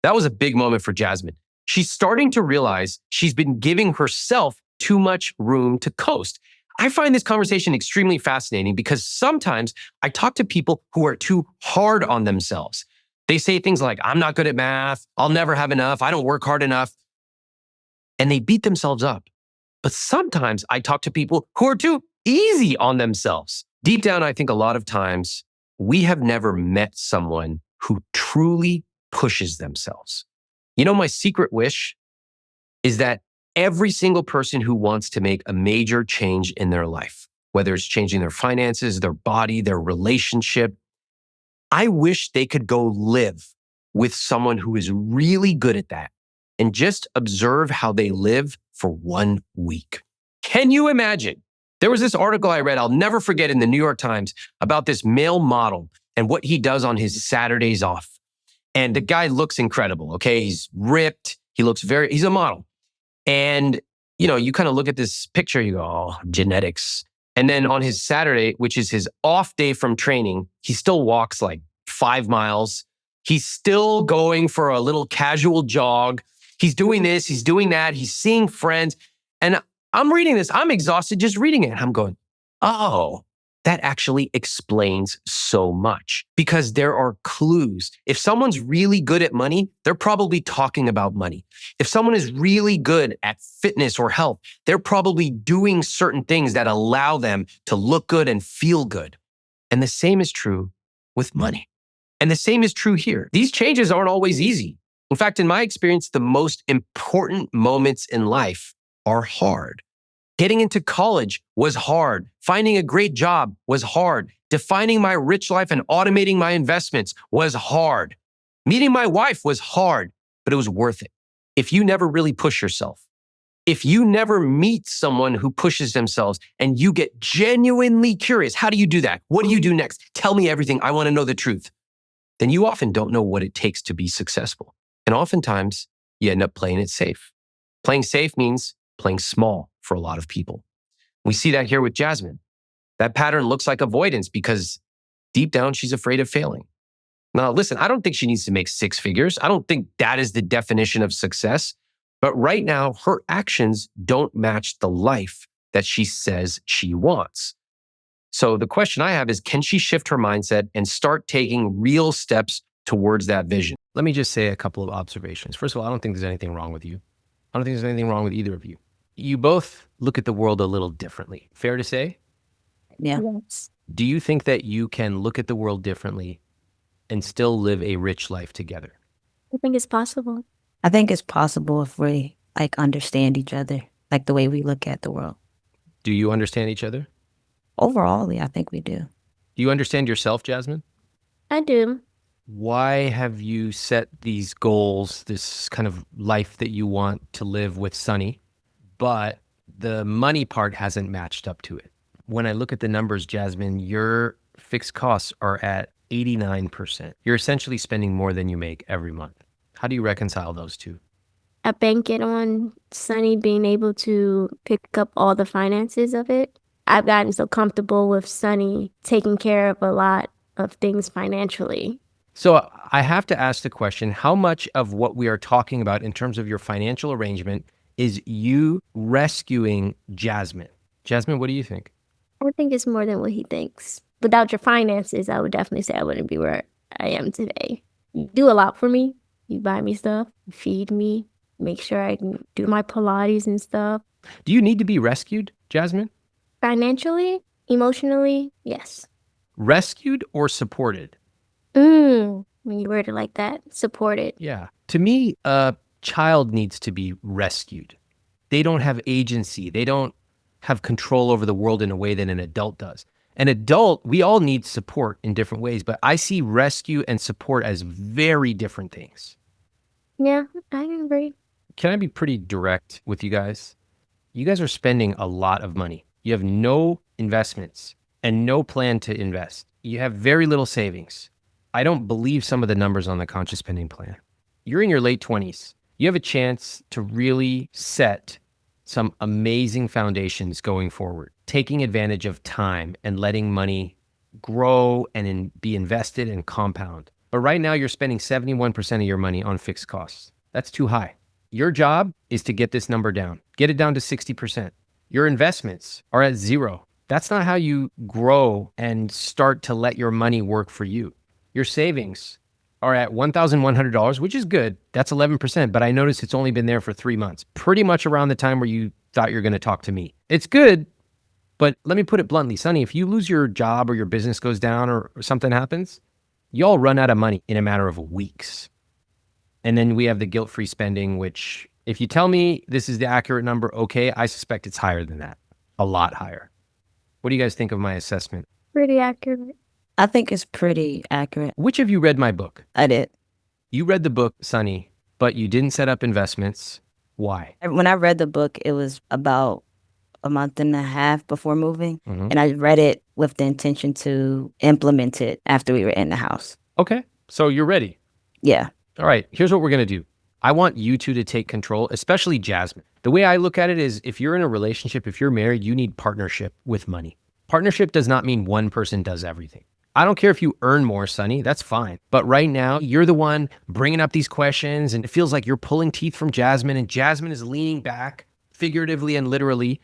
That was a big moment for Jazmyne. She's starting to realize she's been giving herself too much room to coast. I find this conversation extremely fascinating because sometimes I talk to people who are too hard on themselves. They say things like, I'm not good at math. I'll never have enough. I don't work hard enough. And they beat themselves up. But sometimes I talk to people who are too easy on themselves. Deep down, I think a lot of times we have never met someone who truly pushes themselves. You know, my secret wish is that every single person who wants to make a major change in their life, whether it's changing their finances, their body, their relationship, I wish they could go live with someone who is really good at that and just observe how they live for 1 week. Can you imagine? There was this article I read, I'll never forget, in the New York Times about this male model and what he does on his Saturdays off. And the guy looks incredible, okay? He's ripped. He's a model. And, you know, you kind of look at this picture, you go, oh, genetics. And then on his Saturday, which is his off day from training, he still walks like 5 miles. He's still going for a little casual jog. He's doing this, he's doing that. He's seeing friends. And I'm reading this. I'm exhausted just reading it. And I'm going, oh, that actually explains so much because there are clues. If someone's really good at money, they're probably talking about money. If someone is really good at fitness or health, they're probably doing certain things that allow them to look good and feel good. And the same is true with money. And the same is true here. These changes aren't always easy. In fact, in my experience, the most important moments in life are hard. Getting into college was hard. Finding a great job was hard. Defining my rich life and automating my investments was hard. Meeting my wife was hard, but it was worth it. If you never really push yourself, if you never meet someone who pushes themselves and you get genuinely curious, how do you do that? What do you do next? Tell me everything. I want to know the truth. Then you often don't know what it takes to be successful. And oftentimes you end up playing it safe. Playing safe means playing small for a lot of people. We see that here with Jazmyne. That pattern looks like avoidance because deep down, she's afraid of failing. Now, listen, I don't think she needs to make 6 figures. I don't think that is the definition of success. But right now, her actions don't match the life that she says she wants. So the question I have is, can she shift her mindset and start taking real steps towards that vision? Let me just say a couple of observations. First of all, I don't think there's anything wrong with you. I don't think there's anything wrong with either of you. You both look at the world a little differently. Fair to say? Yeah. Yes. Do you think that you can look at the world differently and still live a rich life together? I think it's possible. I think it's possible if we like understand each other, like the way we look at the world. Do you understand each other? Overall, yeah, I think we do. Do you understand yourself, Jazmyne? I do. Why have you set these goals, this kind of life that you want to live with Sunnie, but the money part hasn't matched up to it? When I look at the numbers, Jazmyne, your fixed costs are at 89%. You're essentially spending more than you make every month. How do you reconcile those two? I bank it on Sunnie being able to pick up all the finances of it. I've gotten so comfortable with Sunnie taking care of a lot of things financially. So I have to ask the question, how much of what we are talking about in terms of your financial arrangement is you rescuing Jazmyne? Jazmyne, what do you think? I think it's more than what he thinks. Without your finances, I would definitely say I wouldn't be where I am today. You do a lot for me. You buy me stuff, feed me, make sure I can do my Pilates and stuff. Do you need to be rescued, Jazmyne? Financially, emotionally, yes. Rescued or supported? When you word it like that, supported. Yeah. To me, a child needs to be rescued. They don't have agency. They don't have control over the world in a way that an adult does. An adult, we all need support in different ways, but I see rescue and support as very different things. Yeah, I agree. Can I be pretty direct with you guys? You guys are spending a lot of money. You have no investments and no plan to invest. You have very little savings. I don't believe some of the numbers on the conscious spending plan. You're in your late 20s. You have a chance to really set some amazing foundations going forward, taking advantage of time and letting money grow and be invested and compound. But right now you're spending 71% of your money on fixed costs. That's too high. Your job is to get this number down. Get it down to 60%. Your investments are at zero. That's not how you grow and start to let your money work for you. Your savings are at $1,100, which is good. That's 11%, but I noticed it's only been there for 3 months, pretty much around the time where you thought you were going to talk to me. It's good, but let me put it bluntly, Sunnie, if you lose your job or your business goes down or something happens, y'all run out of money in a matter of weeks. And then we have the guilt-free spending, which if you tell me this is the accurate number, okay, I suspect it's higher than that, a lot higher. What do you guys think of my assessment? Pretty accurate. I think it's pretty accurate. Which of you read my book? I did. You read the book, Sunnie, but you didn't set up investments. Why? When I read the book, it was about a month and a half before moving. Mhm. And I read it with the intention to implement it after we were in the house. Okay, so you're ready. Yeah. All right, here's what we're going to do. I want you two to take control, especially Jazmyne. The way I look at it is if you're in a relationship, if you're married, you need partnership with money. Partnership does not mean one person does everything. I don't care if you earn more, Sunnie, that's fine. But right now, you're the one bringing up these questions and it feels like you're pulling teeth from Jazmyne and Jazmyne is leaning back figuratively and literally.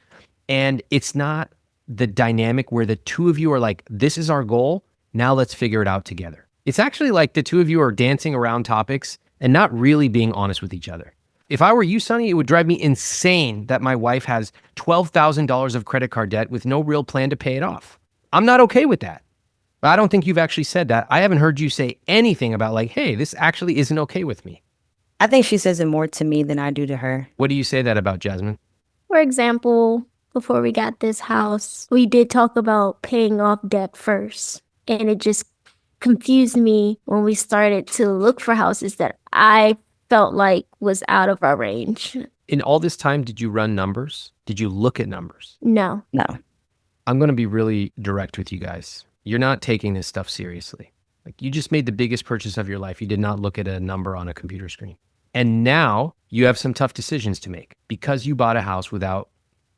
And it's not the dynamic where the two of you are like, this is our goal. Now let's figure it out together. It's actually like the two of you are dancing around topics and not really being honest with each other. If I were you, Sunnie, it would drive me insane that my wife has $12,000 of credit card debt with no real plan to pay it off. I'm not okay with that. But I don't think you've actually said that. I haven't heard you say anything about like, hey, this actually isn't okay with me. I think she says it more to me than I do to her. What do you say that about, Jazmyne? For example, before we got this house, we did talk about paying off debt first. And it just confused me when we started to look for houses that I felt like was out of our range. In all this time, did you run numbers? Did you look at numbers? No. No. I'm going to be really direct with you guys. You're not taking this stuff seriously. Like you just made the biggest purchase of your life. You did not look at a number on a computer screen. And now you have some tough decisions to make because you bought a house without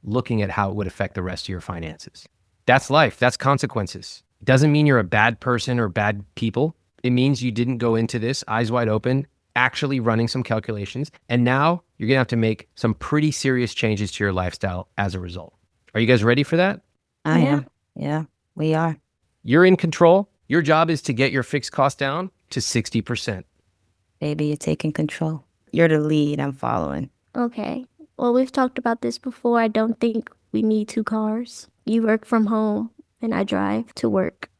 looking at how it would affect the rest of your finances. That's life. That's consequences. It doesn't mean you're a bad person or bad people. It means you didn't go into this eyes wide open, actually running some calculations. And now you're going to have to make some pretty serious changes to your lifestyle as a result. Are you guys ready for that? I Yeah. am. Yeah, we are. You're in control. Your job is to get your fixed cost down to 60%. Baby, you're taking control. You're the lead. I'm following. Okay. Well, we've talked about this before. I don't think we need 2 cars. You work from home and I drive to work.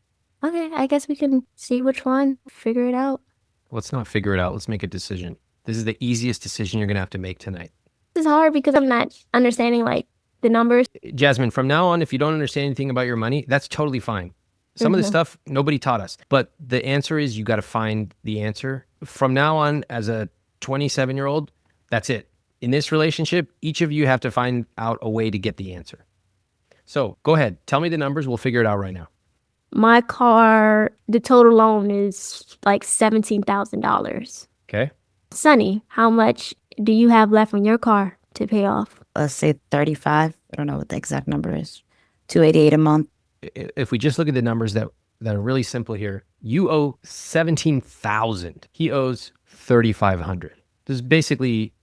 Okay, I guess we can see which one, figure it out. Let's not figure it out. Let's make a decision. This is the easiest decision you're going to have to make tonight. This is hard because I'm not understanding like the numbers. Jazmyne, from now on, if you don't understand anything about your money, that's totally fine. Some of the stuff nobody taught us, but the answer is you got to find the answer. From now on, as a 27-year-old, that's it. In this relationship, each of you have to find out a way to get the answer. So go ahead. Tell me the numbers. We'll figure it out right now. My car, the total loan is like $17,000. Okay. Sunnie, how much do you have left on your car to pay off? Let's say 35. I don't know what the exact number is. $288 a month. If we just look at the numbers that are really simple here, you owe $17,000. He owes $3,500. There's basically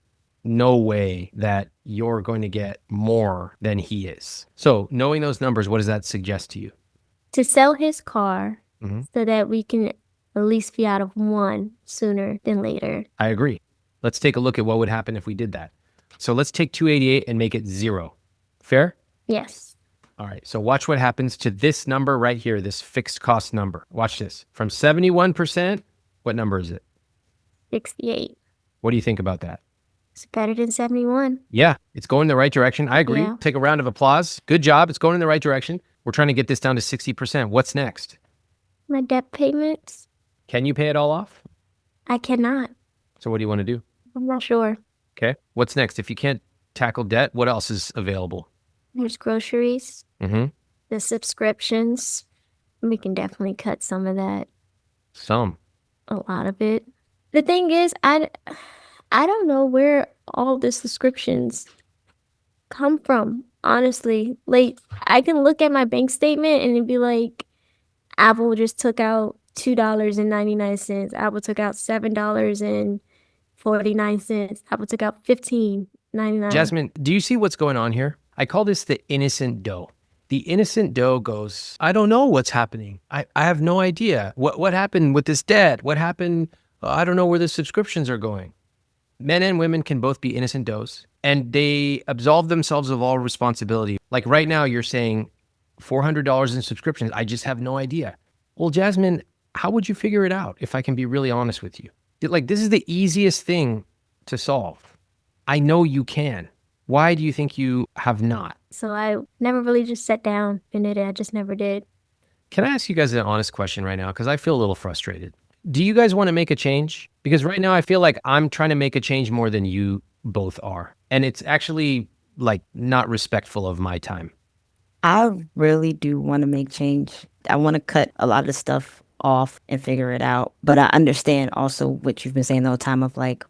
no way that you're going to get more than he is. So knowing those numbers, what does that suggest to you? To sell his car Mhm. so that we can at least be out of one sooner than later. I agree. Let's take a look at what would happen if we did that. So let's take 288 and make it 0. Fair? Yes. All right. So watch what happens to this number right here, this fixed cost number. Watch this. From 71%, what number is it? 68. What do you think about that? It's better than 71. Yeah, it's going in the right direction. I agree. Yeah. Take a round of applause. Good job. It's going in the right direction. We're trying to get this down to 60%. What's next? My debt payments, Can you pay it all off? I cannot. So what do you want to do? I'm not sure. Okay. What's next? If you can't tackle debt, what else is available? There's groceries, Mm-hmm. the subscriptions. We can definitely cut some of that, Some. a lot of it. The thing is, I don't know where all the subscriptions come from, honestly. Like, I can look at my bank statement and it'd be like, Apple just took out $2.99. Apple took out $7.49. Apple took out $15.99. Jazmyne, do you see what's going on here? I call this the innocent doe. The innocent doe goes, I don't know what's happening. I have no idea. What happened with this debt? What happened? I don't know where the subscriptions are going. Men and women can both be innocent does, and they absolve themselves of all responsibility. Like right now, you're saying $400 in subscriptions. I just have no idea. Well, Jazmyne, how would you figure it out if I can be really honest with you? Like, this is the easiest thing to solve. I know you can. Why do you think you have not? So I never really just sat down and did it. I just never did. Can I ask you guys an honest question right now? Because I feel a little frustrated. Do you guys want to make a change? Because right now I feel like I'm trying to make a change more than you both are. And it's actually like not respectful of my time. I really do want to make change. I want to cut a lot of stuff off and figure it out. But I understand also what you've been saying the whole time of like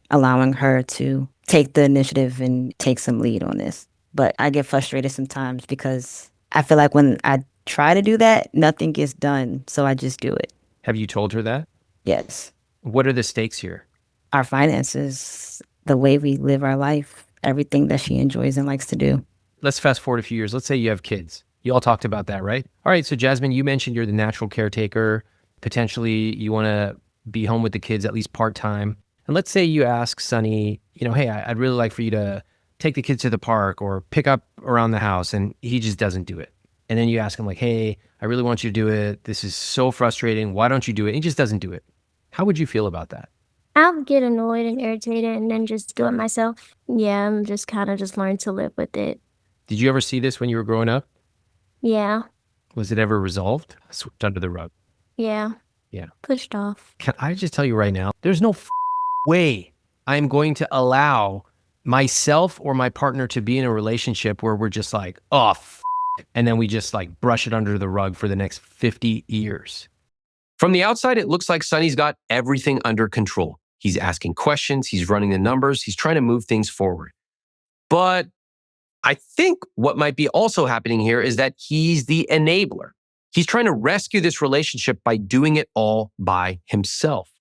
allowing her to take the initiative and take some lead on this. But I get frustrated sometimes because I feel like when I try to do that, nothing gets done. So I just do it. Have you told her that? Yes. What are the stakes here? Our finances, the way we live our life, everything that she enjoys and likes to do. Let's fast forward a few years. Let's say you have kids. You all talked about that, right? All right. So Jazmyne, you mentioned you're the natural caretaker. Potentially you want to be home with the kids at least part-time. And let's say you ask Sunnie, hey, I'd really like for you to take the kids to the park or pick up around the house. And he just doesn't do it. And then you ask him like, hey, I really want you to do it. This is so frustrating. Why don't you do it? And he just doesn't do it. How would you feel about that? I'll get annoyed and irritated and then just do it myself. Yeah, I'm just kind of just learn to live with it. Did you ever see this when you were growing up? Yeah, Was it ever resolved? Swept under the rug. yeah. Yeah. Pushed off. Can I just tell you right now, there's no way I'm going to allow myself or my partner to be in a relationship where we're just like, oh, and then we just like brush it under the rug for the next 50 years. From the outside, it looks like Sunny's got everything under control. He's asking questions, he's running the numbers, he's trying to move things forward. But I think what might be also happening here is that he's the enabler. He's trying to rescue this relationship by doing it all by himself.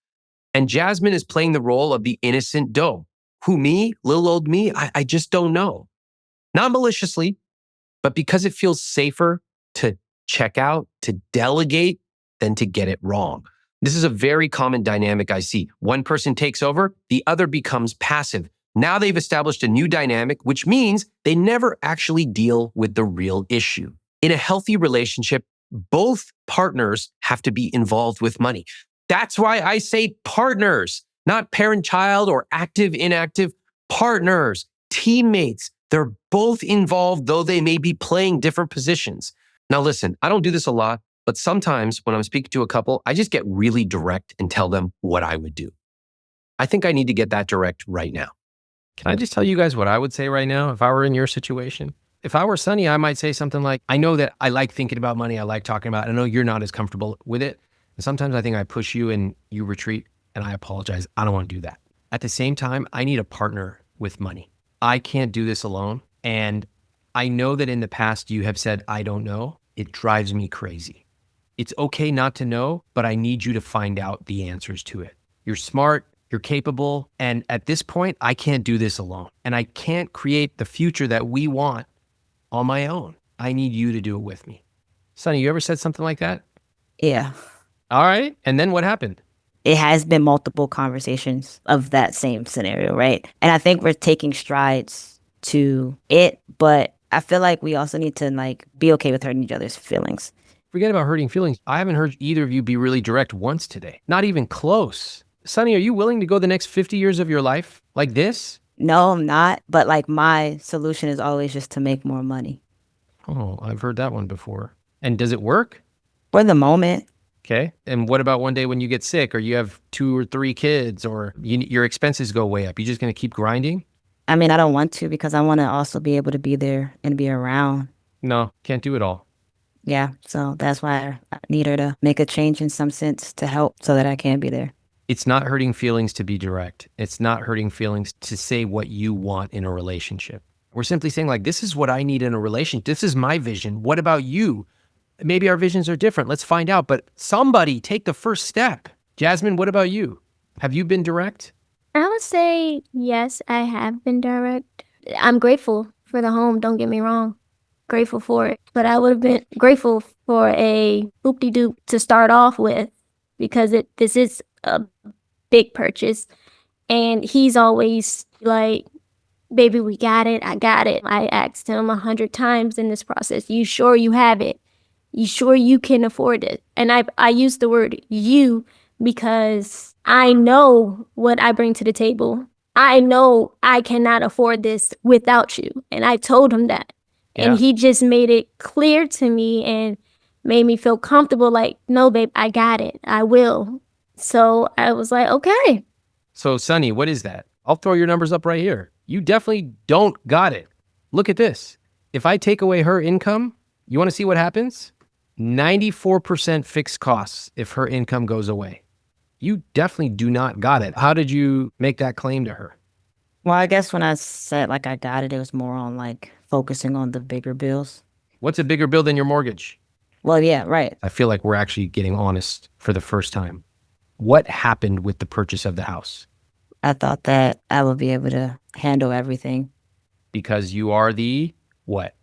And Jazmyne is playing the role of the innocent doe. Who, me? Little old me? I just don't know. Not maliciously, but because it feels safer to check out, to delegate, than to get it wrong. This is a very common dynamic I see. One person takes over, the other becomes passive. Now they've established a new dynamic, which means they never actually deal with the real issue. In a healthy relationship, both partners have to be involved with money. That's why I say partners, not parent-child or active-inactive. Partners, teammates. They're both involved, though they may be playing different positions. Now listen, I don't do this a lot, but sometimes when I'm speaking to a couple, I just get really direct and tell them what I would do. I think I need to get that direct right now. Can I just tell you guys what I would say right now if I were in your situation? If I were Sunnie, I might say something like, I know that I like thinking about money. I like talking about it. I know you're not as comfortable with it. And sometimes I think I push you and you retreat, and I apologize. I don't want to do that. At the same time, I need a partner with money. I can't do this alone. And I know that in the past you have said, I don't know. It drives me crazy. It's okay not to know, but I need you to find out the answers to it. You're smart. You're capable. And at this point, I can't do this alone. And I can't create the future that we want on my own. I need you to do it with me. Sunnie, you ever said something like that? Yeah. All right. And then what happened? It has been multiple conversations of that same scenario, right? And I think we're taking strides to it, but I feel like we also need to like be okay with hurting each other's feelings. Forget about hurting feelings. I haven't heard either of you be really direct once today. Not even close. Sunnie, are you willing to go the next 50 years of your life like this? No, I'm not. But like my solution is always just to make more money. Oh, I've heard that one before. And does it work? For the moment. Okay. And what about one day when you get sick or you have 2 or 3 kids or your expenses go way up? You just going to keep grinding? I mean, I don't want to because I want to also be able to be there and be around. No, can't do it all. Yeah. So that's why I need her to make a change in some sense to help so that I can be there. It's not hurting feelings to be direct. It's not hurting feelings to say what you want in a relationship. We're simply saying like, this is what I need in a relationship. This is my vision. What about you? Maybe our visions are different. Let's find out. But somebody take the first step. Jazmyne, what about you? Have you been direct? I would say yes, I have been direct. I'm grateful for the home, don't get me wrong. Grateful for it. But I would have been grateful for a hoop-de-doop to start off with because this is a big purchase. And he's always like, baby, we got it. I got it. I asked him 100 times in this process, you sure you have it? You sure you can afford it? And I use the word you because I know what I bring to the table. I know I cannot afford this without you. And I told him that. Yeah. And he just made it clear to me and made me feel comfortable like, no, babe, I got it. I will. So I was like, okay. So Sunnie, what is that? I'll throw your numbers up right here. You definitely don't got it. Look at this. If I take away her income, you want to see what happens? 94% fixed costs if her income goes away. You definitely do not got it. How did you make that claim to her? Well, I guess when I said like I got it, it was more on like focusing on the bigger bills. What's a bigger bill than your mortgage? Well, yeah, right. I feel like we're actually getting honest for the first time. What happened with the purchase of the house? I thought that I would be able to handle everything. Because you are the what?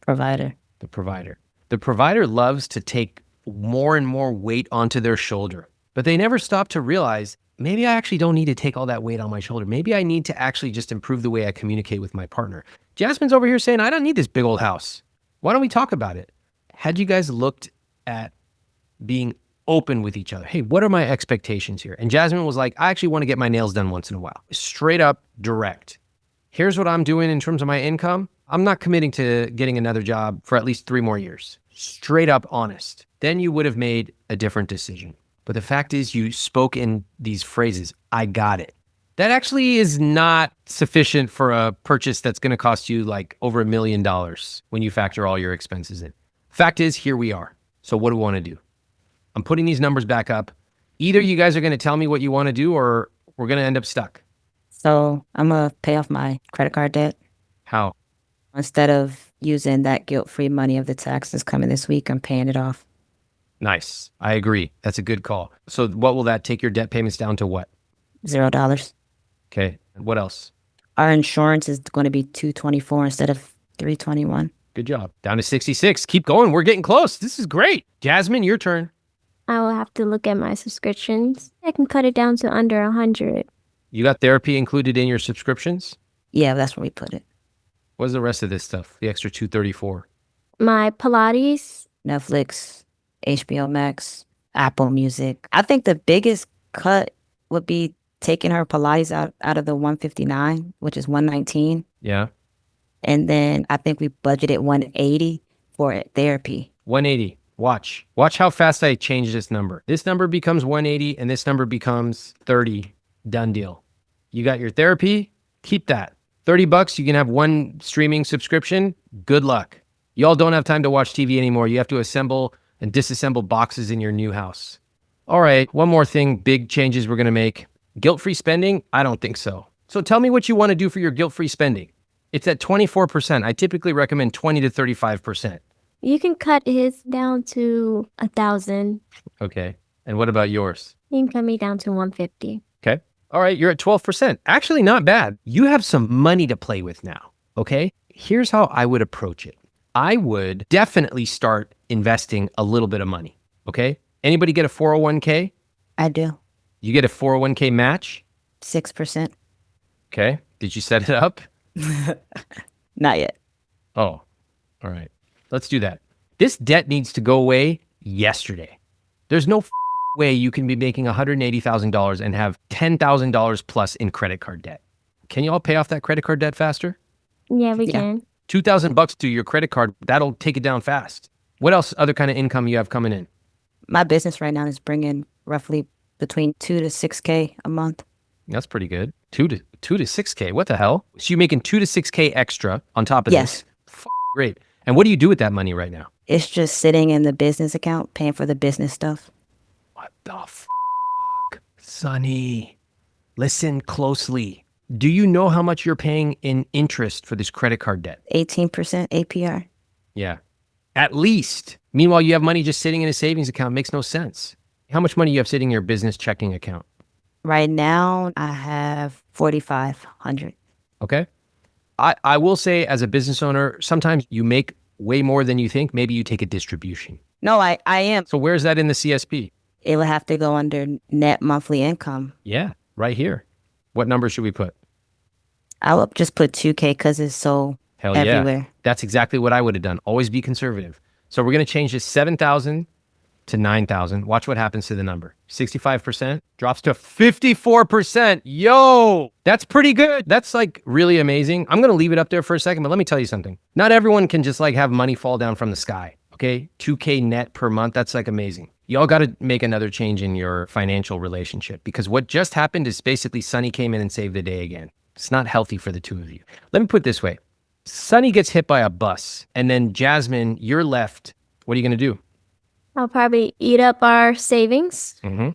Provider. The provider. The provider loves to take more and more weight onto their shoulder, but they never stop to realize, maybe I actually don't need to take all that weight on my shoulder. Maybe I need to actually just improve the way I communicate with my partner. Jazmyne's over here saying, I don't need this big old house. Why don't we talk about it? Had you guys looked at being open with each other? Hey, what are my expectations here? And Jazmyne was like, I actually want to get my nails done once in a while. Straight up direct. Here's what I'm doing in terms of my income. I'm not committing to getting another job for at least 3 more years. Straight up honest. Then you would have made a different decision. But the fact is you spoke in these phrases, I got it. That actually is not sufficient for a purchase that's going to cost you like over $1 million when you factor all your expenses in. Fact is, here we are. So what do we want to do? I'm putting these numbers back up. Either you guys are going to tell me what you want to do or we're going to end up stuck. So I'm going to pay off my credit card debt. How? Instead of using that guilt-free money of the taxes coming this week, I'm paying it off. Nice. I agree. That's a good call. So what will that take your debt payments down to what? $0. Okay. What else? Our insurance is going to be $224 instead of $321. Good job. Down to 66. Keep going. We're getting close. This is great. Jazmyne, your turn. I will have to look at my subscriptions. I can cut it down to under 100. You got therapy included in your subscriptions? Yeah, that's where we put it. What's the rest of this stuff? The extra 234. My Pilates. Netflix, HBO Max, Apple Music. I think the biggest cut would be taking her Pilates out of the 159, which is 119. Yeah. And then I think we budgeted 180 for therapy. 180. Watch how fast I change this number. This number becomes 180 and this number becomes 30. Done deal. You got your therapy. Keep that. $30, you can have 1 streaming subscription. Good luck. Y'all don't have time to watch TV anymore. You have to assemble and disassemble boxes in your new house. All right, one more thing, big changes we're going to make. Guilt-free spending? I don't think so. So tell me what you want to do for your guilt-free spending. It's at 24%. I typically recommend 20 to 35%. You can cut his down to 1,000. Okay. And what about yours? You can cut me down to 150. Okay. All right, you're at 12%. Actually, not bad. You have some money to play with now, okay? Here's how I would approach it. I would definitely start investing a little bit of money, okay? Anybody get a 401k? I do. You get a 401k match? 6%. Okay. Did you set it up? Not yet. Oh, all right. Let's do that. This debt needs to go away yesterday. There's no way you can be making $180,000 and have $10,000 plus in credit card debt. Can you all pay off that credit card debt faster? Yeah, we Yeah. can. $2,000 to your credit card, that'll take it down fast. What else other kind of income you have coming in? My business right now is bringing roughly between 2 to 6K a month. That's pretty good. 2 to 6K. What the hell? So you're making 2 to 6K extra on top of Yes. this? Great. And what do you do with that money right now? It's just sitting in the business account, paying for the business stuff. What the Sunnie, listen closely. Do you know how much you're paying in interest for this credit card debt? 18% APR. Yeah. At least. Meanwhile, you have money just sitting in a savings account. Makes no sense. How much money you have sitting in your business checking account? Right now, I have 4,500. Okay. I will say, as a business owner, sometimes you make way more than you think. Maybe you take a distribution. No, I am. So where's that in the CSP? It would have to go under net monthly income. Yeah, right here. What number should we put? I would just put 2K because it's so Hell everywhere. yeah. That's exactly what I would have done. Always be conservative. So we're going to change this 7,000 to 9,000. Watch what happens to the number. 65% drops to 54%. Yo, that's pretty good. That's like really amazing. I'm going to leave it up there for a second, but let me tell you something. Not everyone can just like have money fall down from the sky. Okay. 2K net per month. That's like amazing. Y'all got to make another change in your financial relationship, because what just happened is basically Sunnie came in and saved the day again. It's not healthy for the two of you. Let me put it this way. Sunnie gets hit by a bus, and then Jazmyne, you're left. What are you going to do? I'll probably eat up our savings. Mm-hmm.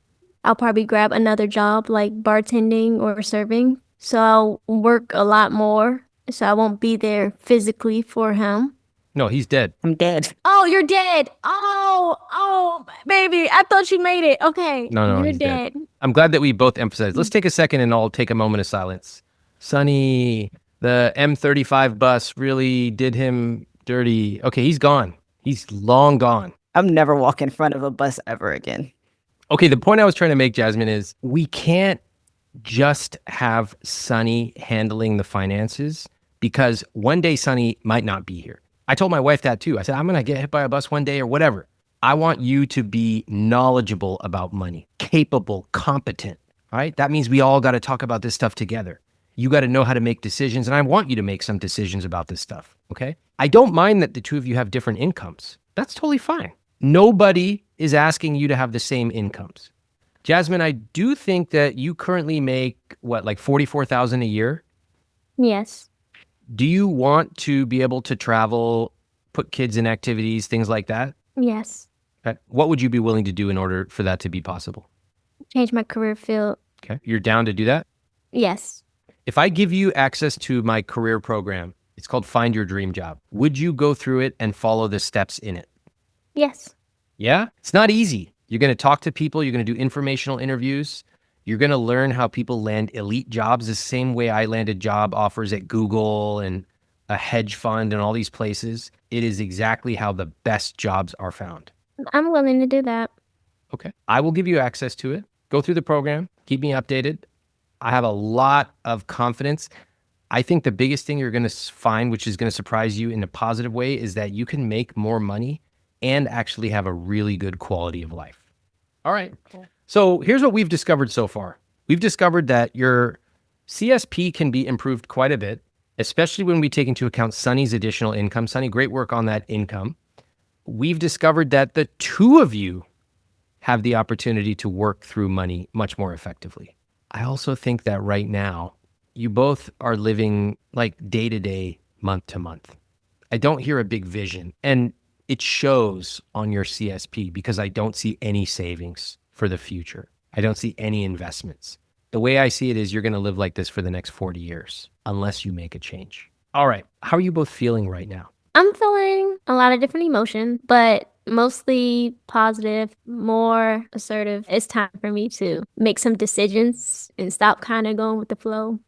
I'll probably grab another job like bartending or serving. So I'll work a lot more. So I won't be there physically for him. No, he's dead. I'm dead. Oh, you're dead. Oh, baby. I thought you made it. Okay. No, You're he's dead. I'm glad that we both emphasized. Let's take a second and I'll take a moment of silence. Sunnie, the M35 bus really did him dirty. Okay, he's gone. He's long gone. I'm never walking in front of a bus ever again. Okay, the point I was trying to make, Jazmyne, is we can't just have Sunnie handling the finances, because one day Sunnie might not be here. I told my wife that too. I said, I'm going to get hit by a bus one day or whatever. I want you to be knowledgeable about money, capable, competent. All right. That means we all got to talk about this stuff together. You got to know how to make decisions. And I want you to make some decisions about this stuff. Okay. I don't mind that the two of you have different incomes. That's totally fine. Nobody is asking you to have the same incomes. Jazmyne, I do think that you currently make what, like $44,000 a year? Yes. Do you want to be able to travel, put kids in activities, things like that? Yes. Okay. What would you be willing to do in order for that to be possible? Change my career field. Okay. You're down to do that? Yes. If I give you access to my career program, it's called Find Your Dream Job. Would you go through it and follow the steps in it? Yes. Yeah? It's not easy. You're going to talk to people. You're going to do informational interviews. You're going to learn how people land elite jobs the same way I landed job offers at Google and a hedge fund and all these places. It is exactly how the best jobs are found. I'm willing to do that. Okay. I will give you access to it. Go through the program. Keep me updated. I have a lot of confidence. I think the biggest thing you're going to find, which is going to surprise you in a positive way, is that you can make more money and actually have a really good quality of life. All right. Cool. So here's what we've discovered so far. We've discovered that your CSP can be improved quite a bit, especially when we take into account Sunnie's additional income. Sunnie, great work on that income. We've discovered that the two of you have the opportunity to work through money much more effectively. I also think that right now, you both are living like day to day, month to month. I don't hear a big vision, and it shows on your CSP because I don't see any savings for the future. I don't see any investments. The way I see it is you're going to live like this for the next 40 years unless you make a change. All right. How are you both feeling right now? I'm feeling a lot of different emotions, but mostly positive, more assertive. It's time for me to make some decisions and stop kind of going with the flow.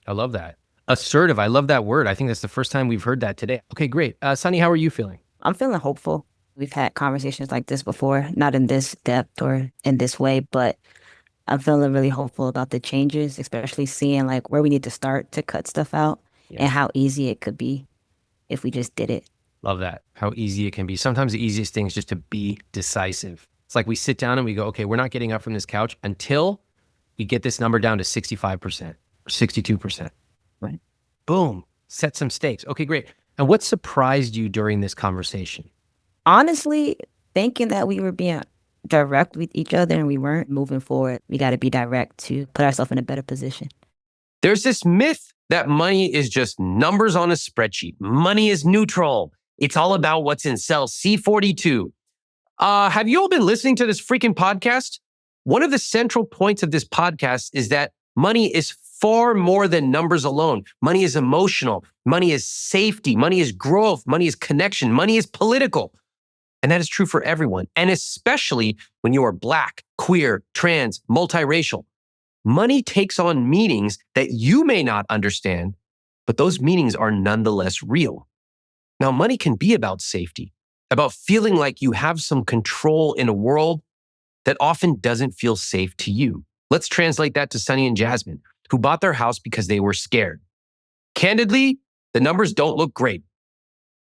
I love that. Assertive. I love that word. I think that's the first time we've heard that today. Okay, great. Sunnie, how are you feeling? I'm feeling hopeful. We've had conversations like this before, not in this depth or in this way, but I'm feeling really hopeful about the changes, especially seeing like where we need to start to cut stuff out and how easy it could be if we just did it. Love that. How easy it can be. Sometimes the easiest thing is just to be decisive. It's like we sit down and we go, okay, we're not getting up from this couch until we get this number down to 65% or 62%. Right. Boom. Set some stakes. Okay, great. And what surprised you during this conversation? Honestly, thinking that we were being direct with each other and we weren't moving forward. We got to be direct to put ourselves in a better position. There's this myth that money is just numbers on a spreadsheet. Money is neutral. It's all about what's in cell C42. Have you all been listening to this freaking podcast? One of the central points of this podcast is that money is far more than numbers alone. Money is emotional. Money is safety. Money is growth. Money is connection. Money is political. And that is true for everyone, and especially when you are Black, queer, trans, multiracial. Money takes on meanings that you may not understand, but those meanings are nonetheless real. Now, money can be about safety, about feeling like you have some control in a world that often doesn't feel safe to you. Let's translate that to Sunnie and Jazmyne, who bought their house because they were scared. Candidly, the numbers don't look great,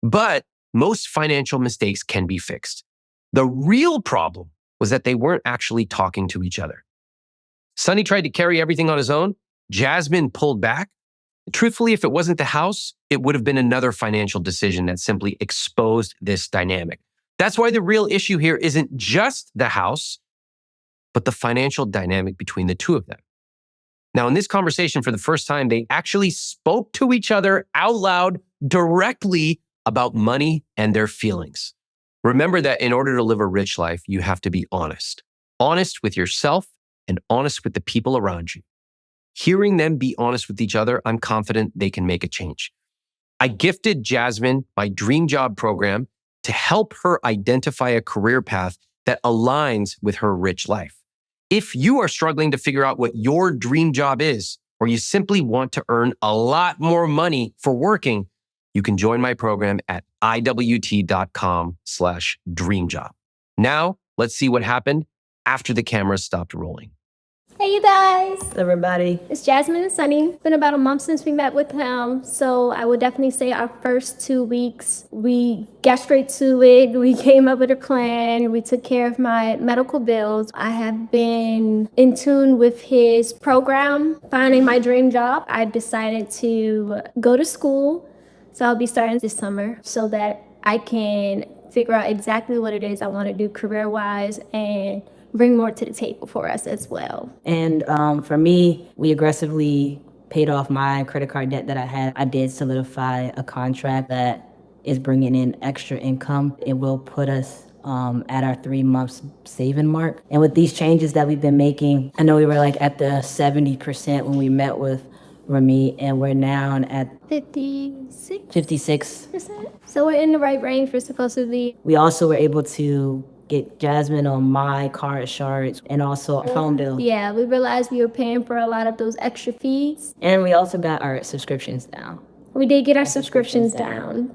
but most financial mistakes can be fixed. The real problem was that they weren't actually talking to each other. Sunnie tried to carry everything on his own. Jazmyne pulled back. Truthfully, if it wasn't the house, it would have been another financial decision that simply exposed this dynamic. That's why the real issue here isn't just the house, but the financial dynamic between the two of them. Now, in this conversation, for the first time, they actually spoke to each other out loud directly about money and their feelings. Remember that in order to live a rich life, you have to be honest. Honest with yourself and honest with the people around you. Hearing them be honest with each other, I'm confident they can make a change. I gifted Jazmyne my dream job program to help her identify a career path that aligns with her rich life. If you are struggling to figure out what your dream job is, or you simply want to earn a lot more money for working, you can join my program at iwt.com/dreamjob. Now, let's see what happened after the cameras stopped rolling. Hey, you guys. Everybody. It's Jazmyne and Sunnie. It's been about a month since we met with him, so I would definitely say our first 2 weeks, we got straight to it. We came up with a plan. We took care of my medical bills. I have been in tune with his program, finding my dream job. I decided to go to school, so I'll be starting this summer so that I can figure out exactly what it is I want to do career-wise and bring more to the table for us as well. And for me, we aggressively paid off my credit card debt that I had. I did solidify a contract that is bringing in extra income. It will put us at our 3 months saving mark. And with these changes that we've been making, I know we were like at the 70% when we met with Ramit, and we're now at 56%. So we're in the right range we're supposed to be. We also were able to get Jazmyne on my car insurance and also our phone bill. Yeah, we realized we were paying for a lot of those extra fees. And we also got our subscriptions down. We did get our subscriptions down.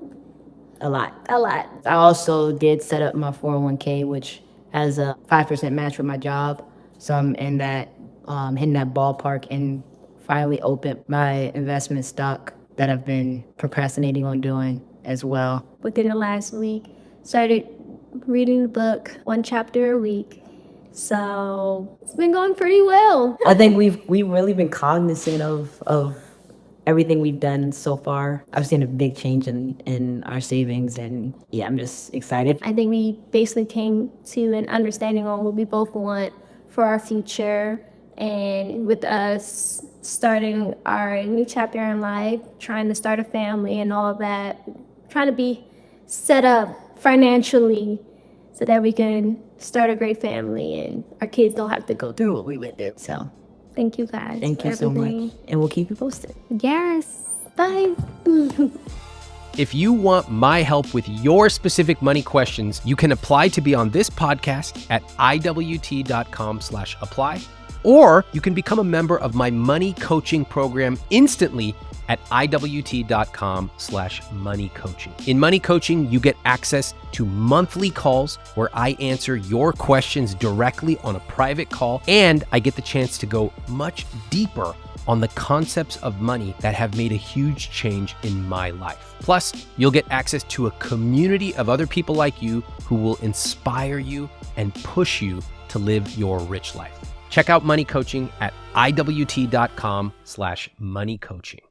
A lot. I also did set up my 401k, which has a 5% match with my job. So I'm in that, hitting that ballpark, and finally opened my investment stock that I've been procrastinating on doing as well. Within the last week, started reading the book 1 chapter a week. So it's been going pretty well. I think we've really been cognizant of everything we've done so far. I've seen a big change in our savings, and yeah, I'm just excited. I think we basically came to an understanding on what we both want for our future, and with us starting our new chapter in life, trying to start a family and all of that, trying to be set up financially so that we can start a great family and our kids don't have to go through what we went through. So thank you guys. Thank you so much. And we'll keep you posted. Yes. Bye. If you want my help with your specific money questions, you can apply to be on this podcast at iwt.com/apply, or you can become a member of my money coaching program instantly at iwt.com/moneycoaching. In Money Coaching, you get access to monthly calls where I answer your questions directly on a private call, and I get the chance to go much deeper on the concepts of money that have made a huge change in my life. Plus, you'll get access to a community of other people like you who will inspire you and push you to live your rich life. Check out Money Coaching at iwt.com/moneycoaching.